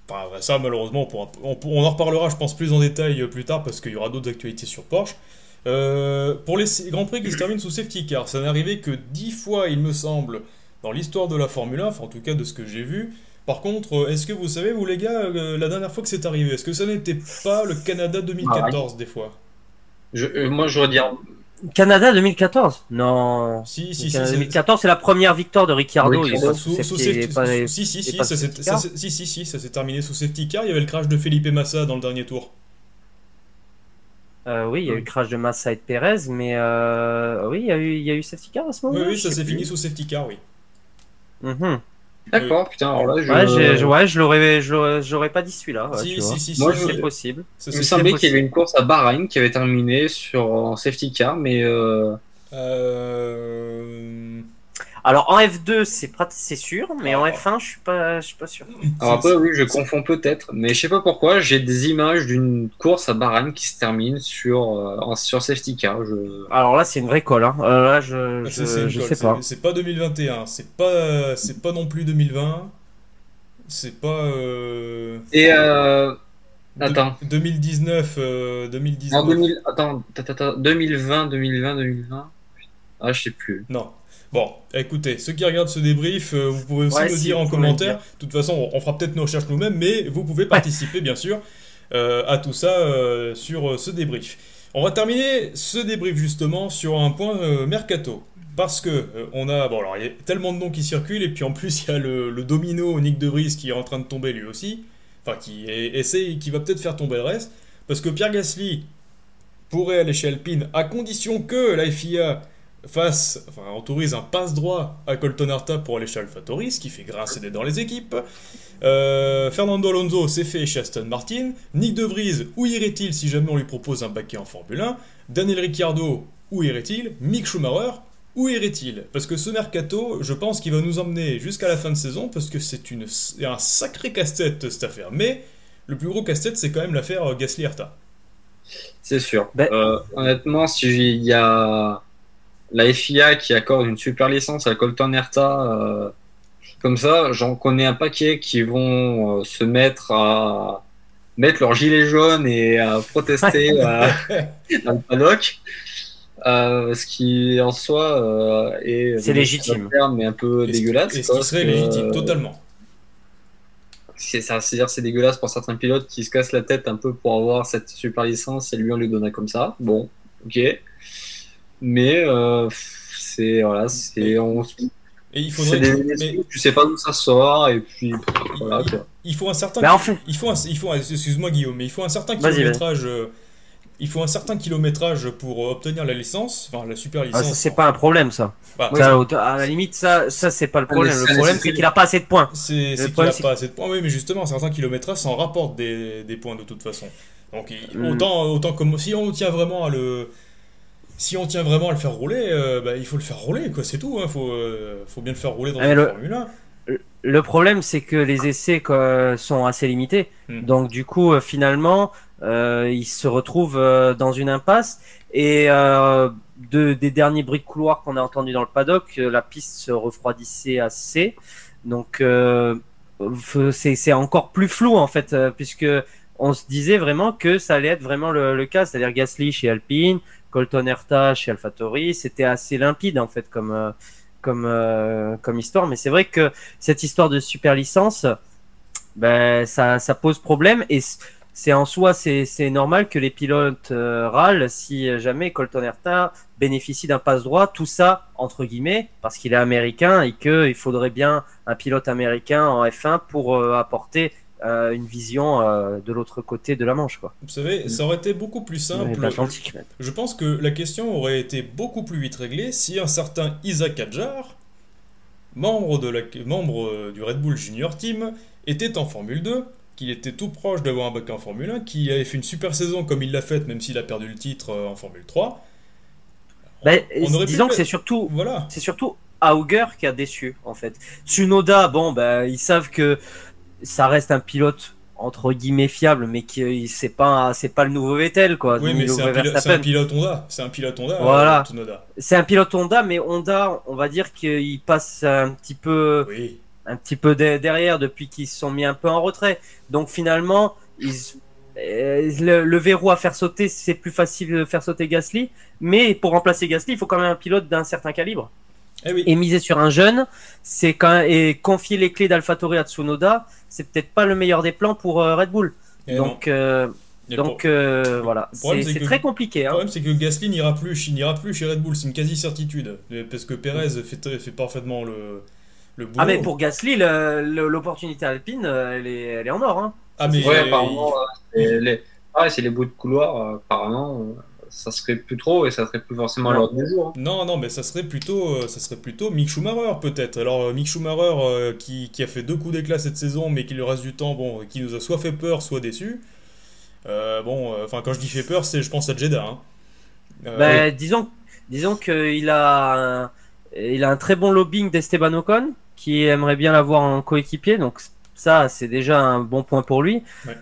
Enfin, ça, malheureusement, on en reparlera, je pense, plus en détail plus tard, parce qu'il y aura d'autres actualités sur Porsche. Pour les Grands Prix qui se terminent sous safety car, ça n'est arrivé que 10 fois, il me semble, dans l'histoire de la Formule 1, enfin en tout cas de ce que j'ai vu. Par contre, est-ce que vous savez, vous les gars, la dernière fois que c'est arrivé, est-ce que ça n'était pas le Canada 2014 des fois? Moi, j'aurais dit Canada 2014? Non. Si, si, si. Canada 2014, c'est la première victoire de Ricciardo. Oui, Il est pas Sous sous safety- safety, pas- si, si, il est si, pas ça sous s'est safety car. ça s'est terminé sous safety car. Il y avait le crash de Felipe Massa dans le dernier tour. Oui, il y a eu le crash de Massa et de Perez, mais oui, il y a eu safety car à ce Oui, moment-là. oui, je ça sais s'est plus. fini sous safety car, oui. Mhm. d'accord, putain, alors là, Ouais, j'aurais pas dit celui-là. Ouais, Si, tu vois. si, si, Moi, si, je- si. C'est possible. Ça il me s'est- semblait qu'il y avait une course à Bahreïn qui avait terminé en safety car, mais Euh, Alors en F2, c'est sûr, mais en Ah. F1, je suis pas sûr. alors après, oui, je confonds peut-être, mais je sais pas pourquoi, j'ai des images d'une course à Bahreïn qui se termine sur safety car. Alors là, c'est une vraie colle. Hein. Là, c'est une je colle, sais pas. c'est pas 2021, c'est pas non plus 2020, c'est pas Et attends, 2019, en 2019. 2020. Ah, je sais plus. Non. Bon, écoutez, ceux qui regardent ce débrief, vous pouvez aussi Ouais, nous si, dire vous en pouvez le commentaire. dire. De toute façon, on fera peut-être nos recherches nous-mêmes, mais vous pouvez participer, bien sûr, à tout ça sur ce débrief. On va terminer ce débrief justement sur un point mercato. Parce que on a, bon alors il y a tellement de noms qui circulent, et puis en plus il y a le domino Nick De Vries qui est en train de tomber lui aussi. Enfin, qui va peut-être faire tomber le reste. Parce que Pierre Gasly pourrait aller chez Alpine, à condition que la FIA autorise un passe-droit à Colton Herta pour aller chez AlphaTauri, ce qui fait grincer des dents les équipes. Fernando Alonso s'est fait chez Aston Martin. Nick De Vries, où irait-il si jamais on lui propose un baquet en Formule 1? Daniel Ricciardo, où irait-il? Mick Schumacher, où irait-il? Parce que ce mercato, je pense qu'il va nous emmener jusqu'à la fin de saison, parce que c'est un sacré casse-tête cette affaire. Mais le plus gros casse-tête, c'est quand même l'affaire Gasly-Herta. C'est sûr. Ben- Honnêtement, si il y a la FIA qui accorde une super licence à Colton Herta, comme ça, j'en connais un paquet qui vont se mettre mettre leur gilet jaune et protester dans le paddock. Ce qui en soi C'est légitime, mais un peu dégueulasse. Et ce qui serait légitime, totalement. C'est-à-dire c'est dégueulasse pour certains pilotes qui se cassent la tête un peu pour avoir cette super licence et lui on lui donnait comme ça. Bon, ok. Mais c'est voilà, c'est et il faudrait tu sais pas d'où ça sort et puis voilà quoi. Il faut un certain excuse-moi Guillaume, mais il faut un certain kilométrage. Il faut un certain kilométrage pour obtenir la licence, enfin la super licence. Ça, c'est pas un problème, ça. Bah, à la limite, ça c'est pas le problème. Le problème, c'est qu'il a pas assez de points. C'est qu'il a pas assez de points. Oui, mais justement, certains kilomètres, ça en rapporte des points de toute façon. Donc, autant comme si on tient vraiment à le. Si on tient vraiment à le faire rouler, il faut le faire rouler, quoi, c'est tout. Hein. Faut bien le faire rouler dans la Formule 1. Le problème, c'est que les essais sont assez limités. Donc, du coup, finalement, il se retrouve dans une impasse. Et des derniers bruits de couloir qu'on a entendus dans le paddock, la piste se refroidissait assez. Donc, c'est encore plus flou, en fait, puisque on se disait vraiment que ça allait être vraiment le cas. C'est-à-dire Gasly chez Alpine, Colton Herta chez AlphaTauri, c'était assez limpide, en fait, comme histoire, mais c'est vrai que cette histoire de super licence, ça pose problème et c'est en soi c'est normal que les pilotes râlent si jamais Colton Herta bénéficie d'un passe droit, tout ça entre guillemets parce qu'il est américain et qu'il faudrait bien un pilote américain en F1 pour apporter une vision de l'autre côté de la Manche, quoi. Vous savez, ça aurait été beaucoup plus simple. Je pense que la question aurait été beaucoup plus vite réglée si un certain Isaac Hadjar, membre du Red Bull Junior Team, était en Formule 2, qu'il était tout proche d'avoir un bac en Formule 1, qu'il avait fait une super saison comme il l'a faite, même s'il a perdu le titre en Formule 3. Disons que c'est surtout Auger qui a déçu, en fait. Tsunoda, ils savent que ça reste un pilote entre guillemets fiable, mais qui c'est pas le nouveau Vettel, quoi. Oui, mais c'est un pilote Honda. C'est un pilote Honda. Voilà. C'est un pilote Honda, mais Honda, on va dire qu'il passe un petit peu derrière depuis qu'ils se sont mis un peu en retrait. Donc finalement, le verrou à faire sauter, c'est plus facile de faire sauter Gasly, mais pour remplacer Gasly, il faut quand même un pilote d'un certain calibre. Et miser sur un jeune, et confier les clés d'AlphaTauri à Tsunoda, c'est peut-être pas le meilleur des plans pour Red Bull. Voilà, c'est très compliqué. Le problème, c'est que Gasly n'ira plus chez Red Bull, c'est une quasi-certitude. Parce que Perez fait parfaitement le boulot. Ah, mais pour Gasly, l'opportunité alpine, elle est en or. Hein. Apparemment, c'est les bouts de couloir, apparemment. Ça serait plus trop et ça serait plus forcément à l'ordre du jour. Hein. Non, mais ça serait plutôt Mick Schumacher peut-être. Alors Mick Schumacher qui a fait 2 coups d'éclat cette saison, mais qui le reste du temps, qui nous a soit fait peur, soit déçu. Quand je dis fait peur, je pense à Jeddah. Hein. Disons qu'il a un très bon lobbying d'Esteban Ocon, qui aimerait bien l'avoir en coéquipier, donc ça c'est déjà un bon point pour lui. Ouais.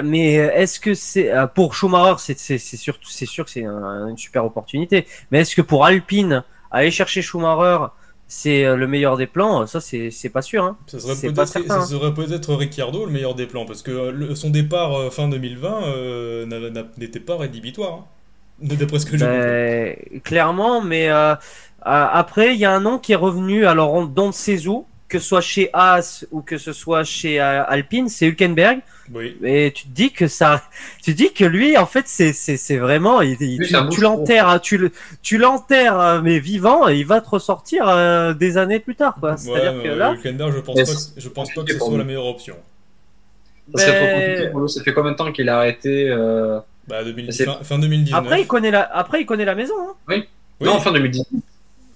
Mais est-ce que c'est pour Schumacher, c'est sûr que c'est une super opportunité. Mais est-ce que pour Alpine, aller chercher Schumacher, c'est le meilleur des plans? Ça, c'est pas sûr. Hein. Ça serait peut-être Ricciardo le meilleur des plans, parce que son départ fin 2020 n'était pas rédhibitoire. Hein, d'après ce que j'ai compris. Clairement, mais après, il y a un nom qui est revenu. Alors, on ne sait où, que ce soit chez Haas ou que ce soit chez Alpine, c'est Hülkenberg. Oui. Et tu te dis que lui, en fait, c'est vraiment, tu l'enterres, tu l'enterres, mais vivant, et il va te ressortir des années plus tard, quoi. C'est-à-dire que là, Hülkenberg, je pense pas que ce soit la meilleure option. Ça serait trop compliqué pour lui. Ça fait combien de temps qu'il a arrêté fin 2019. Après, il connaît la maison. Hein. Oui. Non, fin 2019.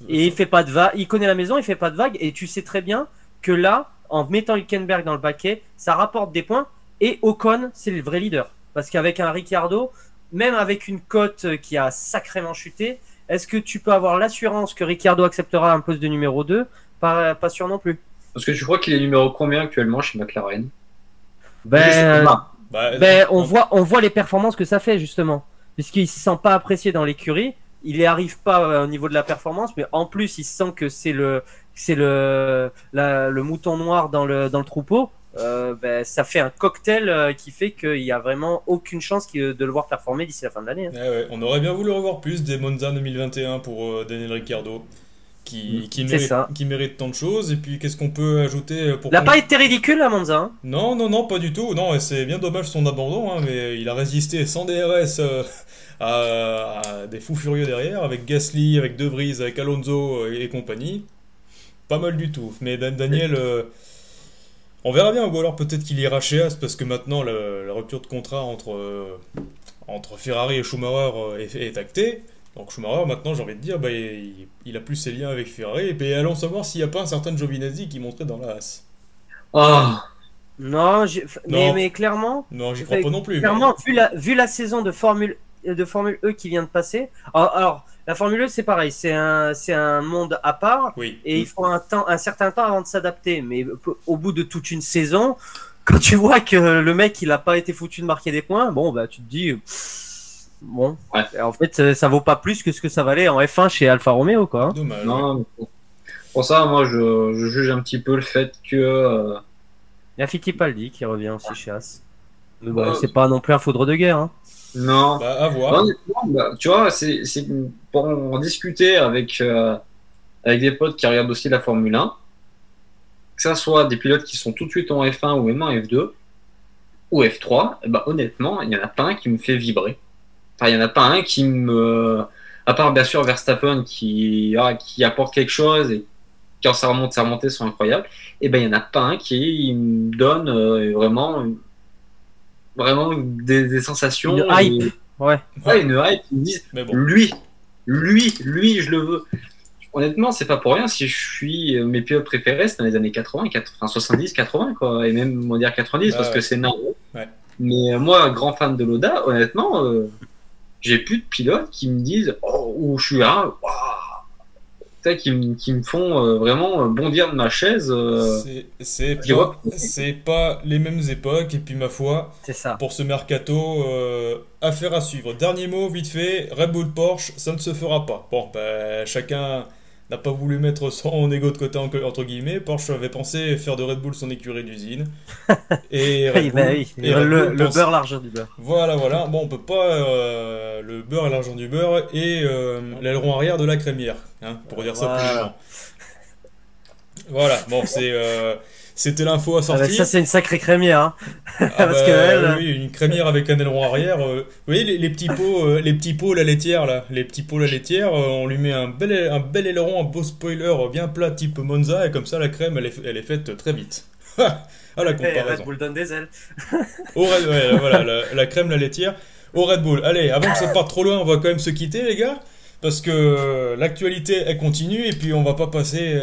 Et il fait pas de vague. Il connaît la maison, il fait pas de vague. Et tu sais très bien que là, en mettant Hülkenberg dans le baquet, ça rapporte des points. Et Ocon, c'est le vrai leader. Parce qu'avec un Ricciardo, même avec une cote qui a sacrément chuté, est-ce que tu peux avoir l'assurance que Ricciardo acceptera un poste de numéro 2? Pas sûr non plus. Parce que tu crois qu'il est numéro combien actuellement chez McLaren? On voit les performances que ça fait, justement. Puisqu'il ne se sent pas apprécié dans l'écurie. Il n'y arrive pas au niveau de la performance, mais en plus, il sent que c'est le mouton noir dans le troupeau. ça fait un cocktail qui fait qu'il y a vraiment aucune chance de le voir performer d'ici la fin de l'année. Hein. Ouais, on aurait bien voulu revoir plus des Monza 2021 pour Daniel Ricciardo, qui mérite tant de choses. Et puis, qu'est-ce qu'on peut ajouter pour... Il n'a pas été ridicule à Monza. Hein. Non, pas du tout. Non, et c'est bien dommage son abandon, hein, mais il a résisté sans DRS à des fous furieux derrière, avec Gasly, avec De Vries, avec Alonso et compagnie. Pas mal du tout. Mais Daniel... on verra bien, ou alors peut-être qu'il ira chez As, parce que maintenant la rupture de contrat entre Ferrari et Schumacher est actée. Donc Schumacher, maintenant, j'ai envie de dire, il a plus ses liens avec Ferrari. Et puis allons savoir s'il n'y a pas un certain Giovinazzi qui monterait dans la As. Ah. Non, mais clairement... Non, j'y crois pas non plus. Clairement, vu la saison de Formule E qui vient de passer... Alors, la Formule E, c'est pareil, c'est un monde à part, oui. Et il faut un certain temps avant de s'adapter. Mais au bout de toute une saison, quand tu vois que le mec, il n'a pas été foutu de marquer des points, bon, bah, tu te dis... Bon, ouais. En fait, ça vaut pas plus que ce que ça valait en F1 chez Alfa Romeo, quoi. Dommage. Non, pour ça, moi, je juge un petit peu le fait que... Il y a Fittipaldi qui revient aussi chez As. Mais bon, c'est pas non plus un foudre de guerre. Hein. Non. Bah, à voir. Non, tu vois, c'est pour en discuter avec des potes qui regardent aussi la Formule 1, que ça soit des pilotes qui sont tout de suite en F1 ou même en F2 ou F3, bah, honnêtement, il n'y en a pas un qui me fait vibrer. Enfin, il n'y en a pas un qui me... À part, bien sûr, Verstappen qui apporte quelque chose et quand ça remonte, ses remontées sont incroyables. Et ben, il n'y en a pas un qui me donne vraiment des sensations. Une hype. Ouais, une hype. Ils me disent, bon. lui, je le veux. Honnêtement, c'est pas pour rien si je suis mes pilotes préférés, c'est dans les années 80, 70, 80, quoi. Et même, on va dire 90, parce que c'est Naro. Ouais. Mais moi, grand fan de Loda, honnêtement, j'ai plus de pilotes qui me disent, où je suis là, qui me font vraiment bondir de ma chaise. C'est pas les mêmes époques, et puis ma foi, c'est ça. Pour ce mercato, affaire à suivre. Dernier mot, vite fait, Red Bull Porsche, ça ne se fera pas. Bon, chacun n'a pas voulu mettre son ego de côté entre guillemets. Porsche avait pensé faire de Red Bull son écurie d'usine. Et Red Bull, le beurre, l'argent du beurre. Voilà. Bon, on peut pas le beurre et l'argent du beurre et l'aileron arrière de la crémière, hein, pour dire ça poliment. Voilà. Bon, c'était l'info à sortir. Ça, c'est une sacrée crémière. Hein. Parce oui, une crémière avec un aileron arrière. Vous voyez les petits pots, la laitière, là. Les petits pots, la laitière, on lui met un bel aileron, un beau spoiler bien plat type Monza, et comme ça, la crème, elle est faite très vite. Ah, la comparaison. Red Bull donne des ailes. Voilà, la crème, la laitière. Au Red Bull. Allez, avant que ça parte trop loin, on va quand même se quitter, les gars. Parce que l'actualité elle continue et puis on va pas passer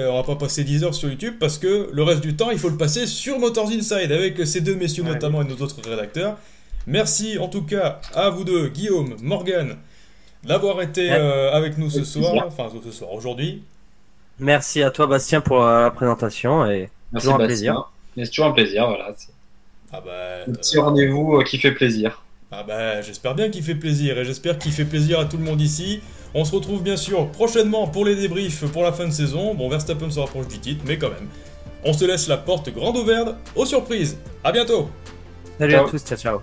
10 heures sur YouTube parce que le reste du temps il faut le passer sur Motors Inside avec ces deux messieurs notamment et nos autres rédacteurs. Merci en tout cas à vous deux, Guillaume, Morgane, d'avoir été avec nous ce soir, aujourd'hui. Merci à toi Bastien pour la présentation et merci toujours un Bastien. plaisir. C'est toujours un plaisir, voilà. Un petit rendez-vous qui fait plaisir. J'espère bien qu'il fait plaisir et j'espère qu'il fait plaisir à tout le monde ici. On se retrouve bien sûr prochainement pour les débriefs pour la fin de saison. Bon, Verstappen se rapproche du titre, mais quand même. On se laisse la porte grande ouverte aux surprises. À bientôt. Salut à tous, ciao.